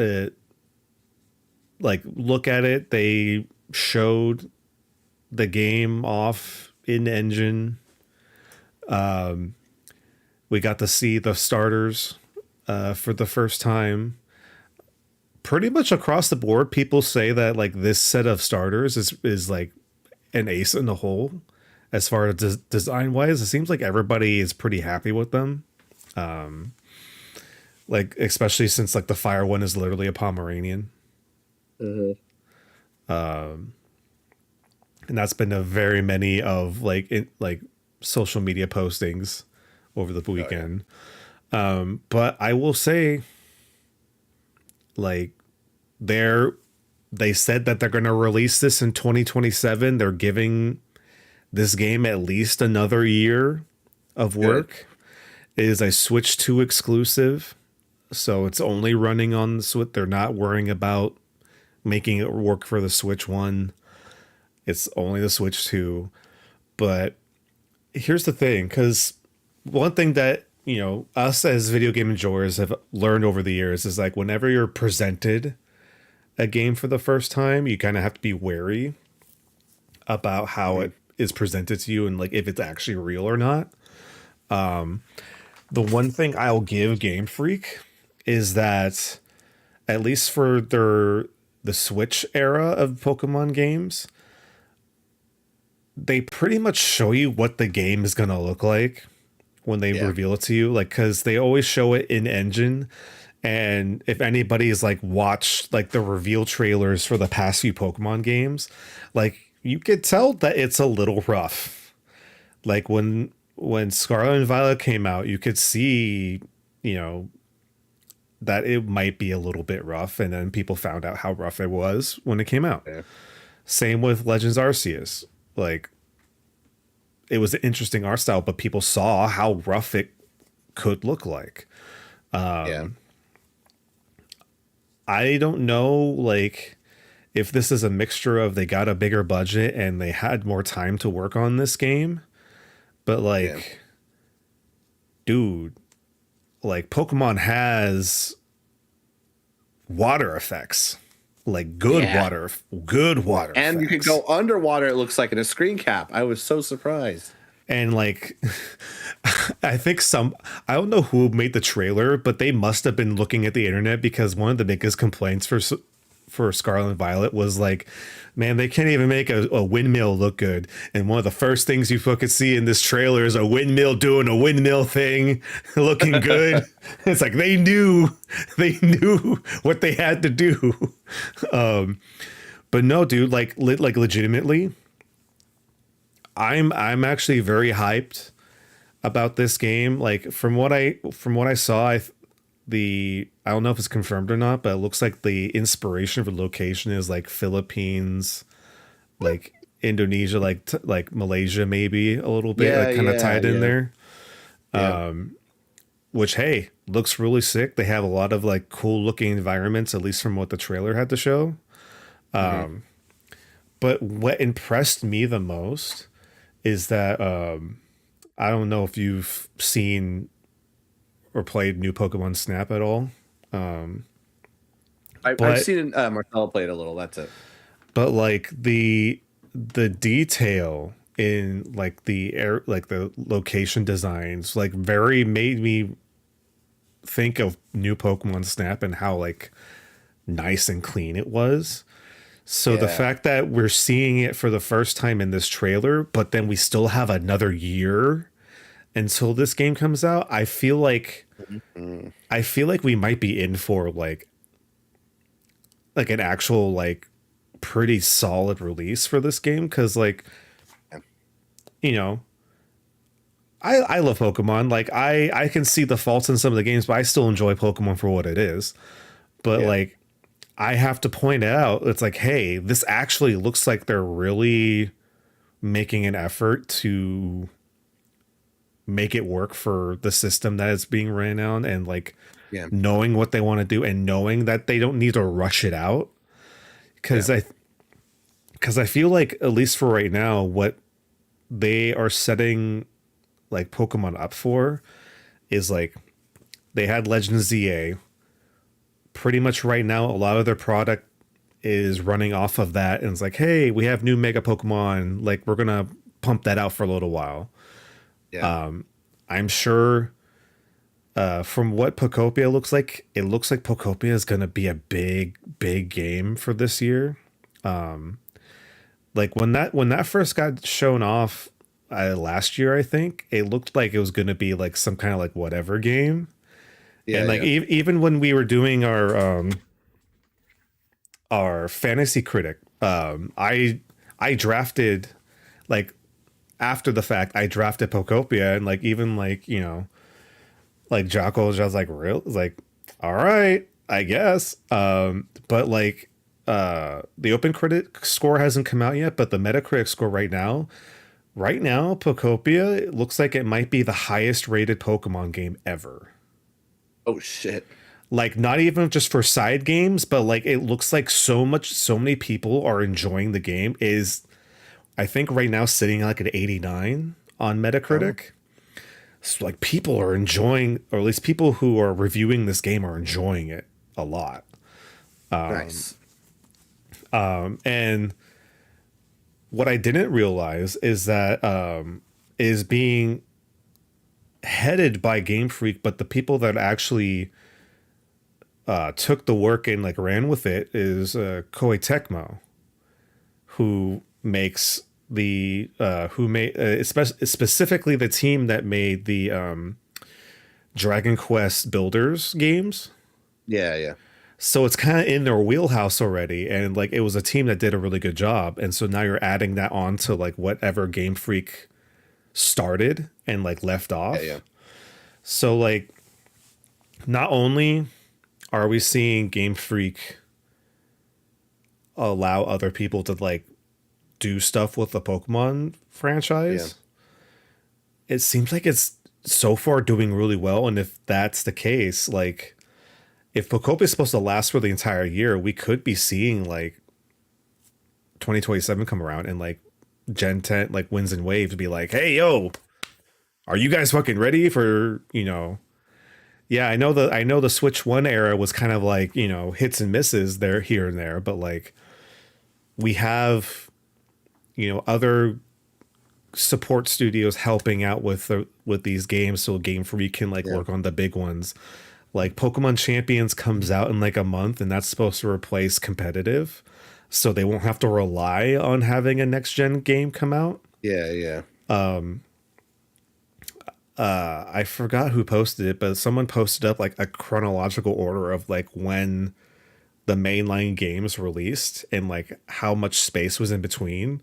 like look at it. They showed the game off in engine. We got to see the starters for the first time. Pretty much across the board, people say that like this set of starters is like an ace in the hole as far as design wise. It seems like everybody is pretty happy with them. Like especially since like the fire one is literally a Pomeranian. And that's been a very many of like social media postings over the weekend. Oh, yeah. But I will say, like, they said that they're going to release this in 2027. They're giving this game at least another year of work. It is a Switch 2 exclusive. so it's only running on the Switch. They're not worrying about making it work for the Switch 1. It's only the Switch 2. But here's the thing, because one thing that, us as video game enjoyers have learned over the years is like whenever you're presented a game for the first time, you kind of have to be wary about how it is presented to you and like if it's actually real or not. The one thing I'll give Game Freak is that at least for the Switch era of Pokemon games, they pretty much show you what the game is going to look like when they reveal it to you. Like, cause they always show it in engine. And if anybody's like watched like the reveal trailers for the past few Pokemon games, like you could tell that it's a little rough. Like when Scarlet and Violet came out, you could see, that it might be a little bit rough. And then people found out how rough it was when it came out. Yeah. Same with Legends Arceus. Like, it was an interesting art style, but people saw how rough it could look like. I don't know, like, if this is a mixture of they got a bigger budget and they had more time to work on this game, but like, dude, like Pokemon has water effects, like good water and effects. You can go underwater, it looks like, in a screen cap. I was so surprised. And like, I think I don't know who made the trailer, but they must have been looking at the internet, because one of the biggest complaints for Scarlet and Violet was like, man, they can't even make a windmill look good. And one of the first things you fucking see in this trailer is a windmill doing a windmill thing, looking good. It's like they knew what they had to do. But no, dude, like legitimately, I'm actually very hyped about this game. Like from what I saw, I don't know if it's confirmed or not, but it looks like the inspiration for the location is like Philippines, like Indonesia, like Malaysia, maybe a little bit, like kind of tied in there. Which, hey, looks really sick. They have a lot of like cool looking environments, at least from what the trailer had to show. But what impressed me the most is that I don't know if you've seen or played New Pokemon Snap at all. I've seen Marcelo play it a little. That's it. But like the detail in like the location designs, like very made me think of New Pokemon Snap and how like nice and clean it was. So the fact that we're seeing it for the first time in this trailer, but then we still have another year until this game comes out, I feel like we might be in for like an actual like pretty solid release for this game, because like I love Pokemon. Like I can see the faults in some of the games, but I still enjoy Pokemon for what it is. But like I have to point out, it's like, hey, this actually looks like they're really making an effort to make it work for the system that it's being ran on, and like knowing what they want to do and knowing that they don't need to rush it out. Because I feel like, at least for right now, what they are setting like Pokemon up for is like they had Legends ZA. Pretty much right now, a lot of their product is running off of that, and it's like, hey, we have new Mega Pokemon, like we're gonna pump that out for a little while. I'm sure from what Pokopia looks like, it looks like Pokopia is gonna be a big game for this year. Like when that first got shown off last year, I think it looked like it was gonna be like some kind of like whatever game. And like even when we were doing our fantasy critic, I drafted, like after the fact, I drafted Pokopia, and like even like like Jocko was just like, real, like, all right, I guess. But like the open critic score hasn't come out yet, but the Metacritic score right now, Pokopia, it looks like it might be the highest rated Pokemon game ever. Oh shit. Like not even just for side games, but like it looks like so many people are enjoying the game is I think right now sitting like at 89 on Oh, Metacritic. So like people are enjoying, or at least people who are reviewing this game are enjoying it a lot. nice. And what I didn't realize is that is being headed by Game Freak, but the people that actually took the work and like ran with it is Koei Tecmo, who makes the who made specifically the team that made the Dragon Quest Builders games. Yeah, yeah, So it's kind of in their wheelhouse already, and like it was a team that did a really good job, and so now you're adding that on to like whatever Game Freak started and like left yeah, off. yeah. So like not only are we seeing Game Freak allow other people to like do stuff with the Pokemon Yeah. franchise, it seems like it's so far doing really well. And if that's the case, like if Pokopia is supposed to last for the entire year, we could be seeing like 2027 come around and like Gen 10 like Winds and Waves be like, hey yo, are you guys fucking ready for, you know, yeah, I know the Switch 1 era was kind of like, you know, hits and misses there here and there, but like we have, you know, other support studios helping out with these games so Game Freak can like Yeah. work on the big ones. Like Pokemon Champions comes out in like a month and that's supposed to replace competitive. So they won't have to rely on having a next gen game come out. Yeah, yeah. I forgot who posted it, but someone posted up like a chronological order of like when the mainline games released and like how much space was in between.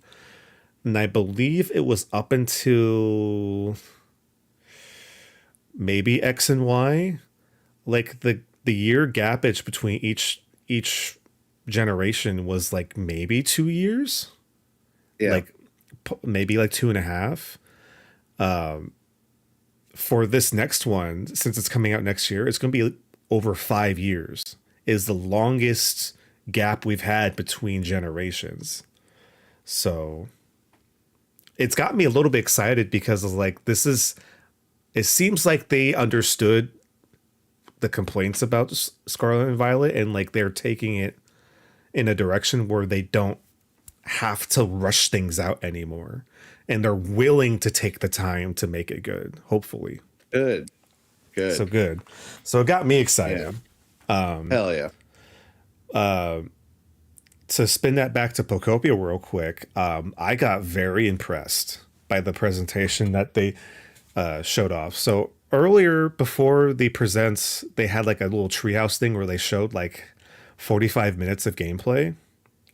And I believe it was up until maybe X and Y. Like the year gapage between each generation was like maybe 2 years, Yeah. like maybe like two and a half. For this next one, since it's coming out next year, it's going to be over 5 years. Is the longest gap we've had between generations. So it's got me a little bit excited because of like this is. It seems like they understood the complaints about Scarlet and Violet, and like they're taking it in a direction where they don't have to rush things out anymore, and they're willing to take the time to make it good. Hopefully, Good. so Good. good. So it got me Yeah. excited. Hell yeah. To spin that back to Pokopia real quick, I got very impressed by the presentation that they showed off. So earlier, before the presents, they had like a little treehouse thing where they showed like 45 minutes of gameplay,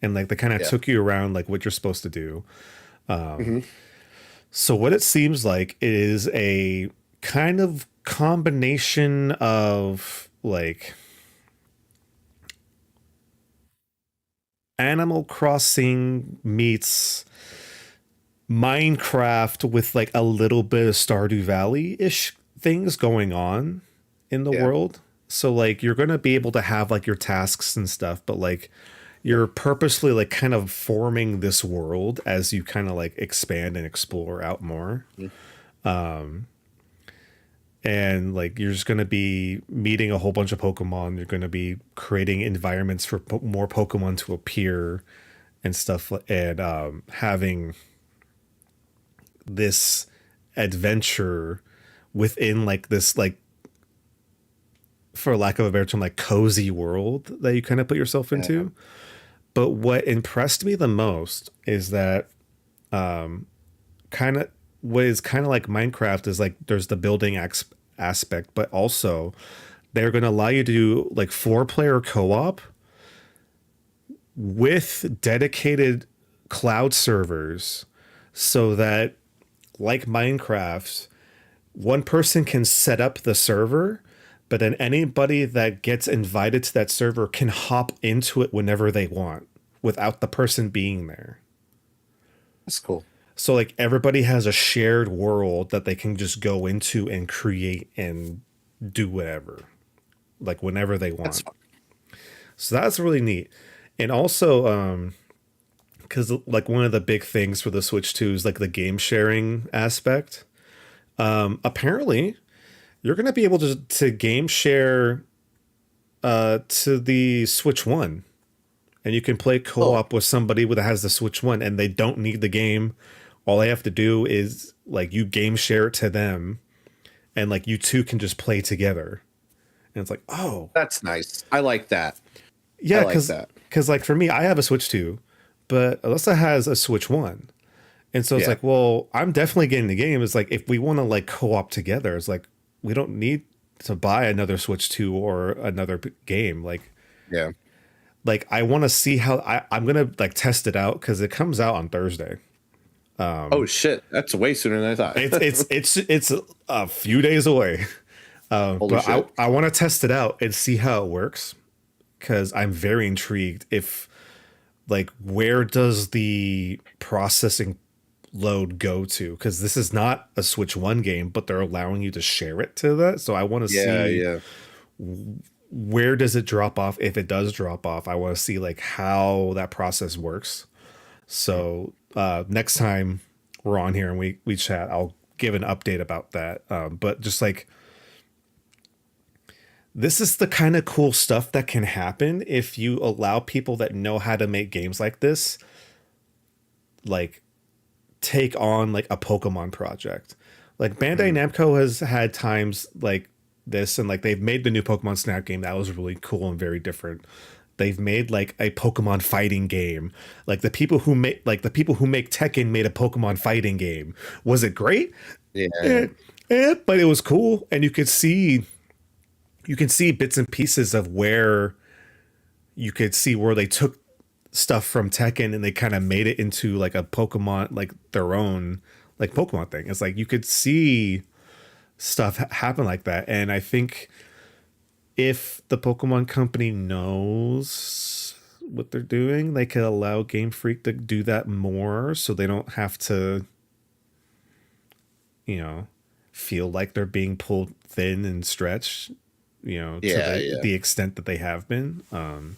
and like they kind of Yeah. took you around like what you're supposed to do. Hmm. So what it seems like is a kind of combination of like Animal Crossing meets Minecraft with like a little bit of Stardew Valley ish things going on in the Yeah. world. So like you're gonna be able to have like your tasks and stuff, but like you're purposely like kind of forming this world as you kind of like expand and explore out more. Mhm. And like you're just going to be meeting a whole bunch of Pokemon. You're going to be creating environments for more Pokemon to appear and stuff, and having this adventure within like this like, for lack of a better term, like cozy world that you kind of put yourself Yeah. into. But what impressed me the most is that kind of what is kind of like Minecraft is like there's the building aspect, but also they're going to allow you to do like 4-player co-op with dedicated cloud servers so that like Minecraft, one person can set up the server, but then anybody that gets invited to that server can hop into it whenever they want without the person being there. That's cool. So like everybody has a shared world that they can just go into and create and do whatever. like whenever they That's want. fun. So that's really neat. And also, because like one of the big things for the Switch 2 is like the game sharing aspect. Apparently, you're going to be able to game share to the Switch 1. And you can play Oh, co-op with somebody that has the Switch 1 and they don't need the game. All they have to do is like you game share it to them and like you two can just play together. And it's like, oh, that's nice. I like that. I yeah, like that. because like for me, I have a Switch 2, but Alyssa has a Switch 1. And so it's Yeah. like, well, I'm definitely getting the game. It's like if we want to like co-op together, it's like we don't need to buy another Switch 2 or another game. Yeah. Like I want to see how I'm gonna like test it out because it comes out on Thursday. Oh shit, that's way sooner than I thought. It's a few days away. Holy But shit. I want to test it out and see how it works because I'm very intrigued if like where does the processing load go to, because this is not a Switch 1 game but they're allowing you to share it to that, so I want to Yeah, see yeah. where does it drop off. If it does drop off, I want to see like how that process works. So next time we're on here and we chat, I'll give an update about that. But just like this is the kind of cool stuff that can happen if you allow people that know how to make games like this, like take on like a Pokemon project. Like Bandai Namco has had times like this, and like they've made the new Pokemon Snap game that was really cool and very different. They've made like a Pokemon fighting game. Like the people who make Tekken made a Pokemon fighting game. Was it great? Yeah. But it was cool, and you can see bits and pieces of where you could see where they took stuff from Tekken and they kind of made it into like a Pokemon, like their own like Pokemon thing. It's like you could see stuff happen like that. And I think if the Pokemon company knows what they're doing, they could allow Game Freak to do that more so they don't have to, you know, feel like they're being pulled thin and stretched, you know, to Yeah, yeah. the extent that they have been. Mhm.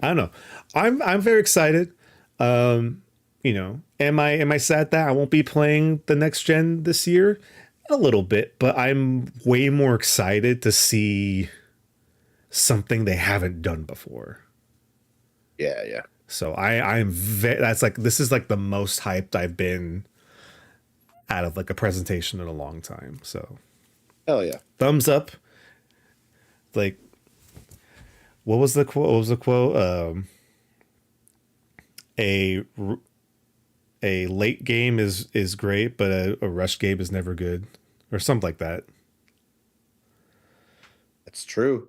I don't know. I'm very excited. You know, am I sad that I won't be playing the next gen this year? A little bit, but I'm way more excited to see something they haven't done before. Yeah, yeah. So that's like this is like the most hyped I've been out of like a presentation in a long time. So Hell yeah. thumbs up. Like what was the quote? What was the quote? A late game is great, but a rush game is never good, or something like that. That's true.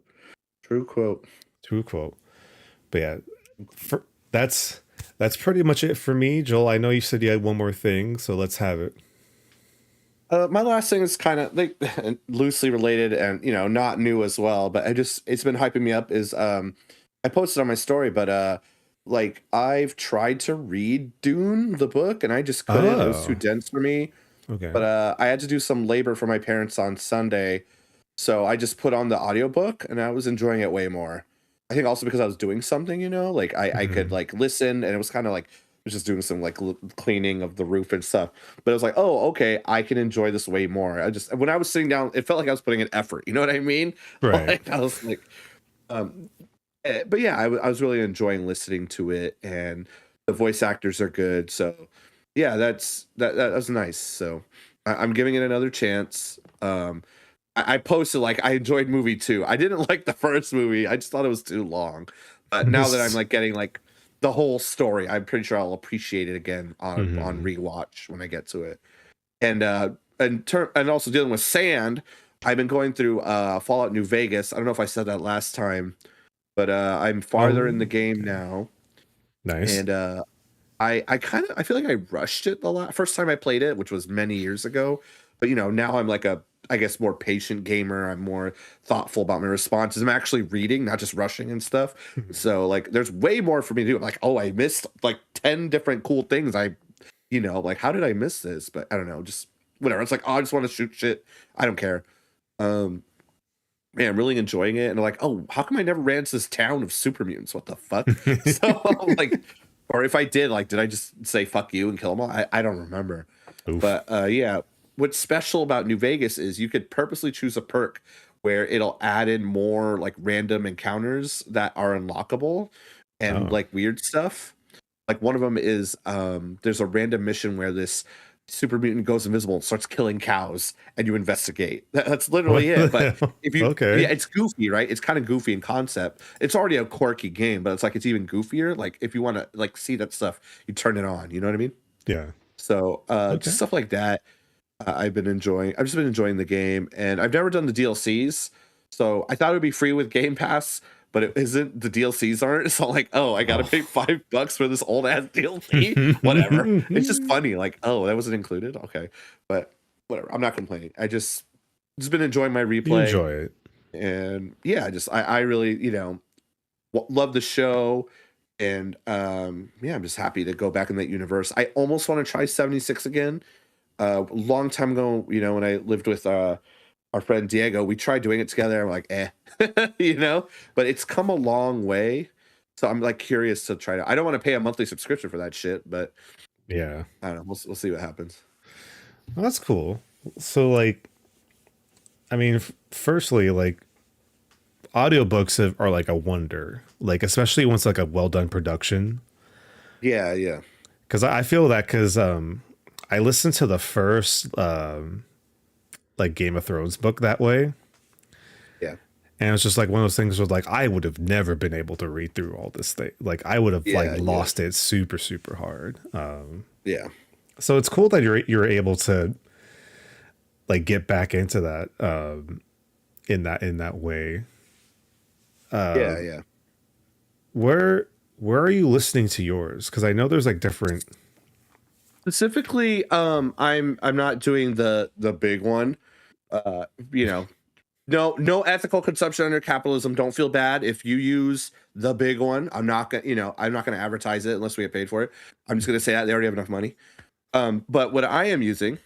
True quote. True quote. But yeah, for, that's pretty much it for me, Joel. I know you said you had one more thing, so let's have it. My last thing is kind of like loosely related and not new as well, but it's been hyping me up is I posted on my story, but like I've tried to read Dune the book and I just couldn't. It was too Oh, dense for me. okay. But I had to do some labor for my parents on Sunday, so I just put on the audiobook and I was enjoying it way more. I think also because I was doing something, like I could Mhm. like listen and it was kind of like I was just doing some like cleaning of the roof and stuff. But it was like, oh, okay, I can enjoy this way more. I just when I was sitting down, it felt like I was putting an effort. You know what I mean? Right. Like I was like, um, but yeah, I was really enjoying listening to it, and the voice actors are good. So yeah, that was nice. So I'm giving it another chance. I posted like I enjoyed movie 2. I didn't like the first movie. I just thought it was too long. But now that I'm like getting like the whole story, I'm pretty sure I'll appreciate it again on Mhm. rewatch when I get to it. And and also dealing with sand, I've been going through Fallout New Vegas. I don't know if I said that last time, but I'm farther in the Oh, game now, nice. and I feel like I rushed it the first time I played it, which was many years ago. But now I'm like I guess more patient gamer. I'm more thoughtful about my responses. I'm actually reading, not just rushing and stuff. So like there's way more for me to do. I'm like, oh, I missed like 10 different cool things. Like how did I miss this? But I don't know, just whatever. It's like, oh, I just want to shoot shit. I don't care. Um man, I'm really enjoying it. And they're like, oh, how come I never ran to this town of super mutants? What the fuck? So I'm like, or if I did, like, did I just say fuck you and kill them all? I don't remember. Oof. But yeah, what's special about New Vegas is you could purposely choose a perk where it'll add in more like random encounters that are unlockable and Oh. like weird stuff. Like one of them is there's a random mission where this super mutant goes invisible and starts killing cows, and you investigate. That's literally What it. the But hell? if you, Okay. yeah, it's goofy, right? It's kind of goofy in concept. It's already a quirky game, but it's like it's even goofier. Like if you want to like see that stuff, you turn it on. You know what I mean? Yeah. So Okay. just stuff like that. I've been enjoying. I've just been enjoying the game, and I've never done the DLCs. So I thought it would be free with Game Pass, but it isn't. The DLCs aren't. So I'm like, oh, I gotta Oh. pay $5 for this old ass DLC. Whatever. It's just funny. Like, oh, that wasn't included. Okay, but whatever. I'm not complaining. I just been enjoying my You replay, enjoy it. and yeah, I really love the show. And yeah, I'm just happy to go back in that universe. I almost want to try 76 again. A long time ago, when I lived with our friend Diego, we tried doing it together. I'm like, but it's come a long way. So I'm like curious to try to. I don't want to pay a monthly subscription for that shit, but Yeah. I don't know. We'll see what happens. Well, that's cool. So like, I mean, firstly, like are like a wonder, like especially once like a well done production. Yeah, yeah, Because I feel that because I listened to the first like Game of Thrones book that way, yeah, and it's just like one of those things where like I would have never been able to read through all this thing. Like I would have like yeah, yeah, lost it super hard. yeah, So it's cool that you're able to like get back into that in that way. yeah, yeah. Where are you listening to yours? Because I know there's like different. Specifically, I'm not doing the big one. Uh, you know, no ethical consumption under capitalism. Don't feel bad if you use the big one. I'm not gonna advertise it unless we get paid for it. I'm just gonna say that they already have enough money. But what I am using,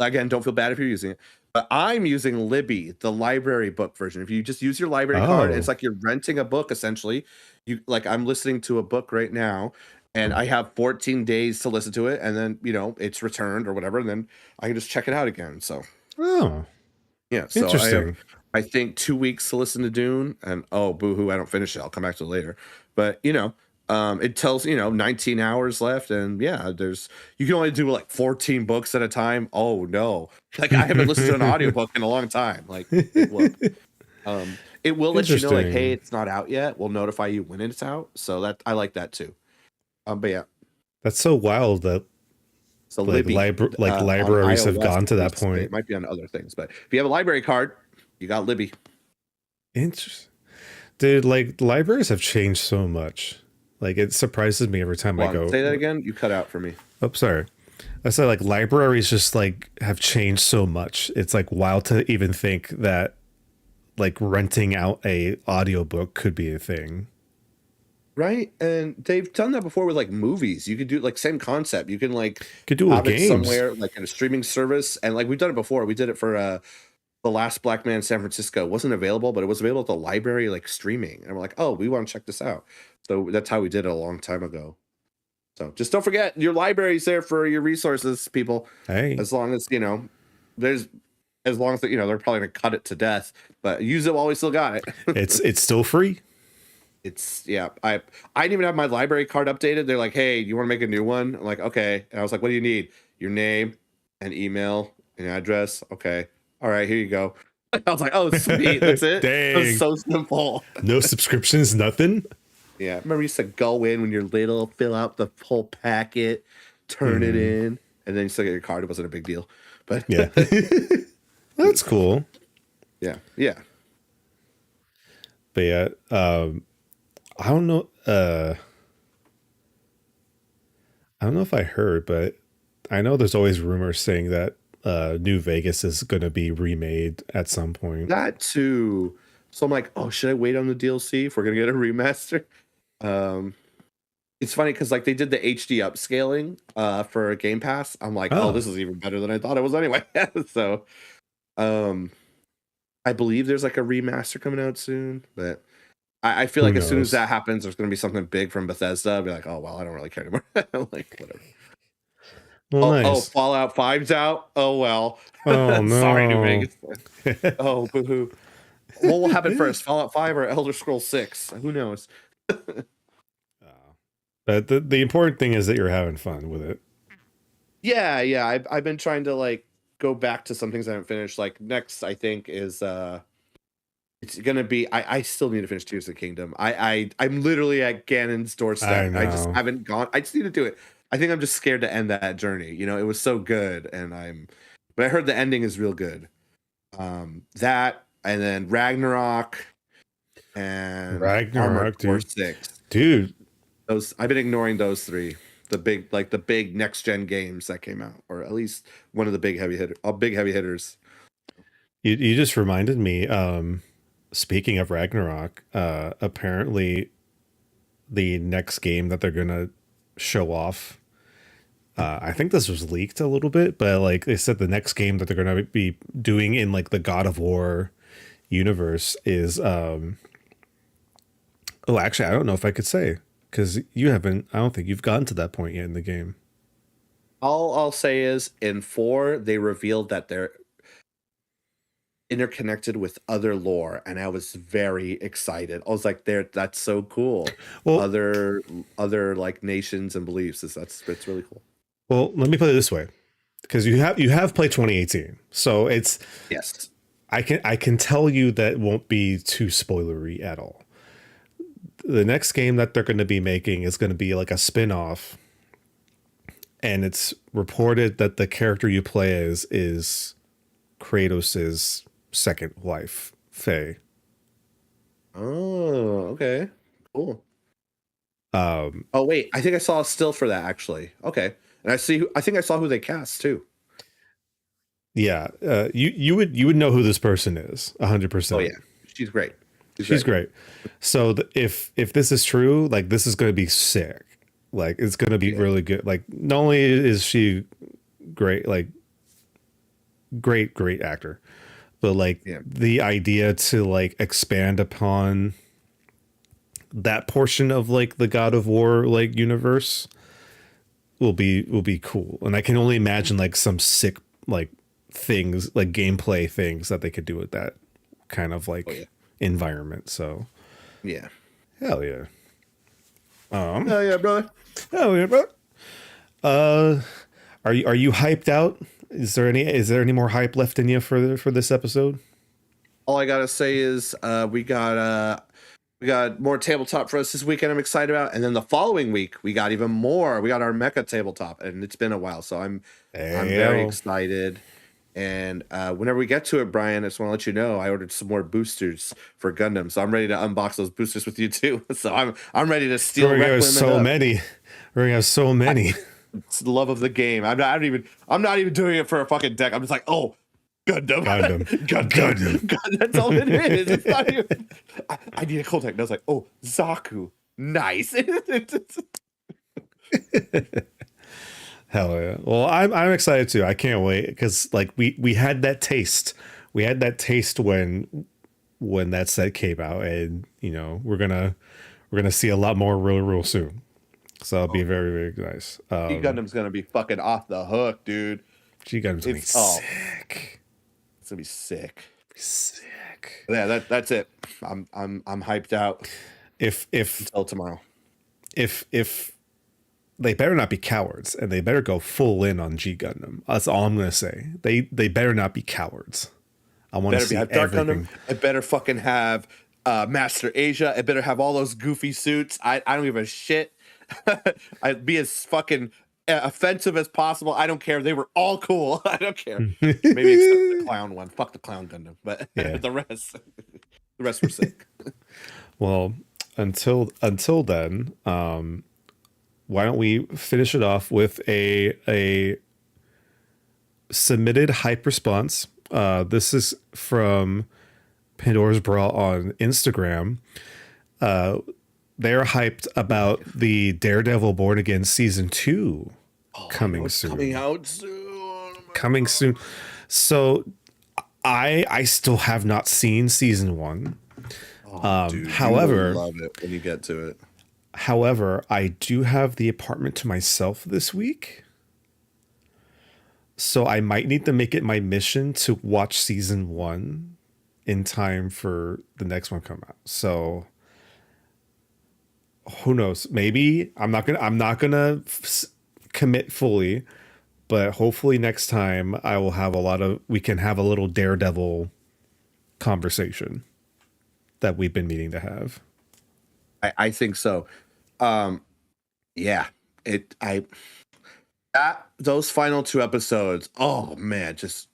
again, don't feel bad if you're using it, but I'm using Libby, the library book version. If you just use your library card, Oh, it's like you're renting a book essentially. You like I'm listening to a book right now, and I have 14 days to listen to it, and then it's returned or whatever, and then I can just check it out again. So oh, yeah, so I have interesting. I think 2 weeks to listen to Dune, and oh boohoo, I don't finish it. I'll come back to it later. But it tells 19 hours left, and yeah, you can only do like 14 books at a time. Oh no, like I haven't listened to an audiobook in a long time. Like look, it will let you know like, hey, Interesting. it's not out yet. We'll notify you when it's out. So that I like that too. But yeah, That's so wild that so Libby on libraries have iOS gone at to that least. It point. might be on other things, but if you have a library card, you got Libby. Interesting. Dude, like libraries have changed so much. Like it surprises me every time I Hold on, go. say that again. You cut out for me. Oh, sorry. I said like libraries just like have changed so much. It's like wild to even think that like renting out a audiobook could be a thing. Right, and they've done that before with like movies. You could do like same concept. You can like Could do it with have it games. somewhere like in a streaming service, and like we've done it before. We did it for The Last Black Man in San Francisco. It wasn't available, but it was available at the library like streaming, and we're like, oh, we want to check this out. So that's how we did it a long time ago. So just don't forget your library's there for your resources, people. Hey, As long as there's as long as they're probably gonna cut it to death, but use it while we still got it. it's still free. It's yeah. I didn't even have my library card updated. They're like, hey, you want to make a new one? I'm like, okay. And I was like, what do you need? Your name, an email, an address. Okay. All right, here you go. I was like, oh, sweet. That's it. It was Dang. so simple. No subscriptions, nothing. Yeah. Remember you used to go in when you're little, fill out the whole packet, turn it in, and then you still get your card. It wasn't a big deal. But Yeah. That's cool. yeah. Yeah. But yeah, I don't know. I don't know if I heard, but I know there's always rumors saying that New Vegas is going to be remade at some point. That too. So I'm like, oh, should I wait on the DLC if we're gonna get a remaster? Um, it's funny because like they did the HD upscaling for Game Pass. I'm like, oh, Oh, this is even better than I thought it was anyway. So I I believe there's like a remaster coming out soon, but I feel Who like as soon as knows? that happens, there's going to be something big from Bethesda. I'll be like, oh well, I don't really care anymore. Like whatever. Well, Oh, nice. Fallout 5's out. Oh well. Oh Sorry, New no. Vegas. Oh, boo-hoo. What will happen first, Fallout 5 or Elder Scrolls 6? Who knows? But the important thing is that you're having fun with it. Yeah. I've been trying to like go back to some things I haven't finished. Like next, I think is it's gonna be. I still need to finish Tears of the Kingdom. I'm literally at Ganon's I doorstep. I just know. haven't gone. I just need to do it. I think I'm just scared to end that journey. You know, it was so good, but I heard the ending is real good. That and then Ragnarok and Armored Ragnarok, Core dude. 6. Dude, Those I've been ignoring those three. The big next gen games that came out, or at least one of the big heavy hitters. you just reminded me. Speaking of Ragnarok, apparently the next game that they're gonna show off. I think this was leaked a little bit, but like they said, the next game that they're gonna be doing in like the God of War universe is. Oh, actually, I don't know if I could say because you haven't. I don't think you've gotten to that point yet in the game. All I'll say is in 4 they revealed that they're interconnected with other lore, and I was very excited. I was like, that's so cool. Well, Other like nations and beliefs it's really cool. well, let me put it this way, because you have played 2018, so it's Yes. I can tell you that won't be too spoilery at all. The next game that they're going to be making is going to be like a spin-off, and it's reported that the character you play as is Kratos's second wife, Faye. Oh, okay. Cool. Um, Oh wait, I think I saw a still for that actually. Okay. And I think I saw who they cast too. yeah, you would know who this person is, 100%. Oh yeah. She's great. She's great. So if this is true, like this is going to be sick. Like it's going to be really good. Like not only is she great, like great actor, but like the idea to like expand upon that portion of like the God of War like universe will be cool. And I can only imagine like some sick like things, like gameplay things that they could do with that kind of like environment. So yeah. Hell yeah. Hell yeah, brother. Hell yeah, bro. Are you hyped out? Is there any more hype left in you for this episode? All I gotta say is we got more tabletop for us this weekend. I'm excited about, and then the following week we got even more. We got our mecha tabletop, and it's been a while, so I'm very excited. And whenever we get to it, Brian, I just want to let you know I ordered some more boosters for Gundam, so I'm ready to unbox those boosters with you too. So I'm ready to steal. We're gonna have so many. We're gonna have so many. It's the love of the game. I'm not even doing it for a fucking deck. I'm just like, oh, Gundam. That's all it is. It's not even. I need a contact. And I was like, oh, Zaku. Nice. Hell yeah. Well, I'm excited too. I can't wait because like we had that taste. We had that taste when that set came out, and you know we're gonna see a lot more real soon. So it'll be very nice. G Gundam's gonna be fucking off the hook, dude. G Gundam's gonna be sick. It's gonna be sick. Sick. Yeah, that's it. I'm hyped out. If until tomorrow. If they better not be cowards, and they better go full in on G Gundam. That's all I'm gonna say. They better not be cowards. I want to see Dark everything. Gundam. It better fucking have Master Asia. It better have all those goofy suits. I don't give a shit. I'd be as fucking offensive as possible. I don't care. They were all cool. I don't care. Maybe except the clown one. Fuck the clown Gundam. But the rest were sick. Well, until then, why don't we finish it off with a submitted hype response? This is from Pandora's Bra on Instagram. They're hyped about the Daredevil Born Again season 2 coming soon. Coming out soon. Coming soon. So I still have not seen season 1. Oh, dude, however- you will love it when you get to it. However, I do have the apartment to myself this week. So I might need to make it my mission to watch season 1 in time for the next one come out. So who knows? Maybe I'm not gonna commit fully, but hopefully next time we can have a little Daredevil conversation that we've been meaning to have. I think so. Yeah, those final 2 episodes. Oh man, just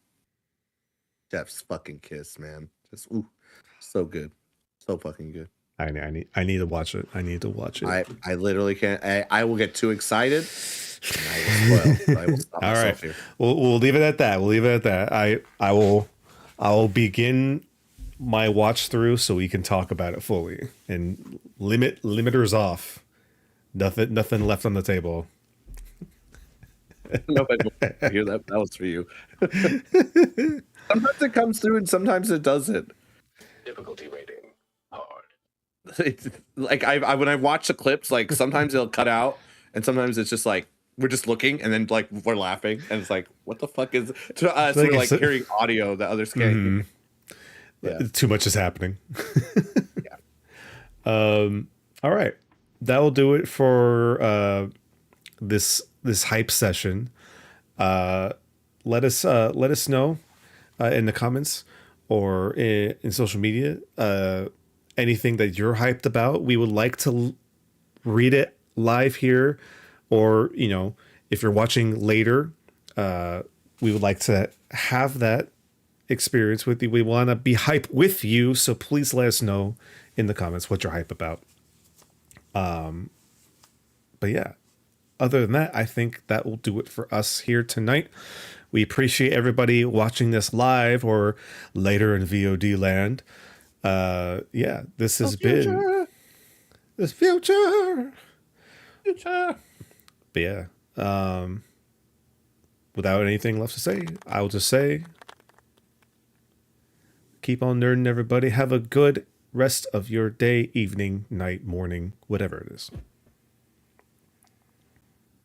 Jeff's fucking kiss, man. Just so good, so fucking good. I need to watch it. I need to watch it. I literally can't. I will get too excited. And I will spoil. I will stop All myself right, here. we'll leave it at that. I will begin my watch through so we can talk about it fully and limiters off. Nothing left on the table. Nobody will hear that. That was for you. Sometimes it comes through and sometimes it doesn't. Difficulty rating hard. It's like I when I watch the clips, like sometimes it'll cut out and sometimes it's just like we're just looking and then like we're laughing and it's like what the fuck is to us Like we're like it's- hearing audio that others can't hear. Yeah. Too much is happening. Yeah. All right, that will do it for this hype session. Let us know in the comments or in social media anything that you're hyped about. We would like to read it live here, or if you're watching later, we would like to have that experience with you. We want to be hype with you, so please let us know in the comments what you're hype about. But yeah, other than that, I think that will do it for us here tonight. We appreciate everybody watching this live or later in VOD land. Yeah, this has been this future. But yeah, without anything left to say, I'll just say, keep on nerding, everybody. Have a good rest of your day, evening, night, morning, whatever it is.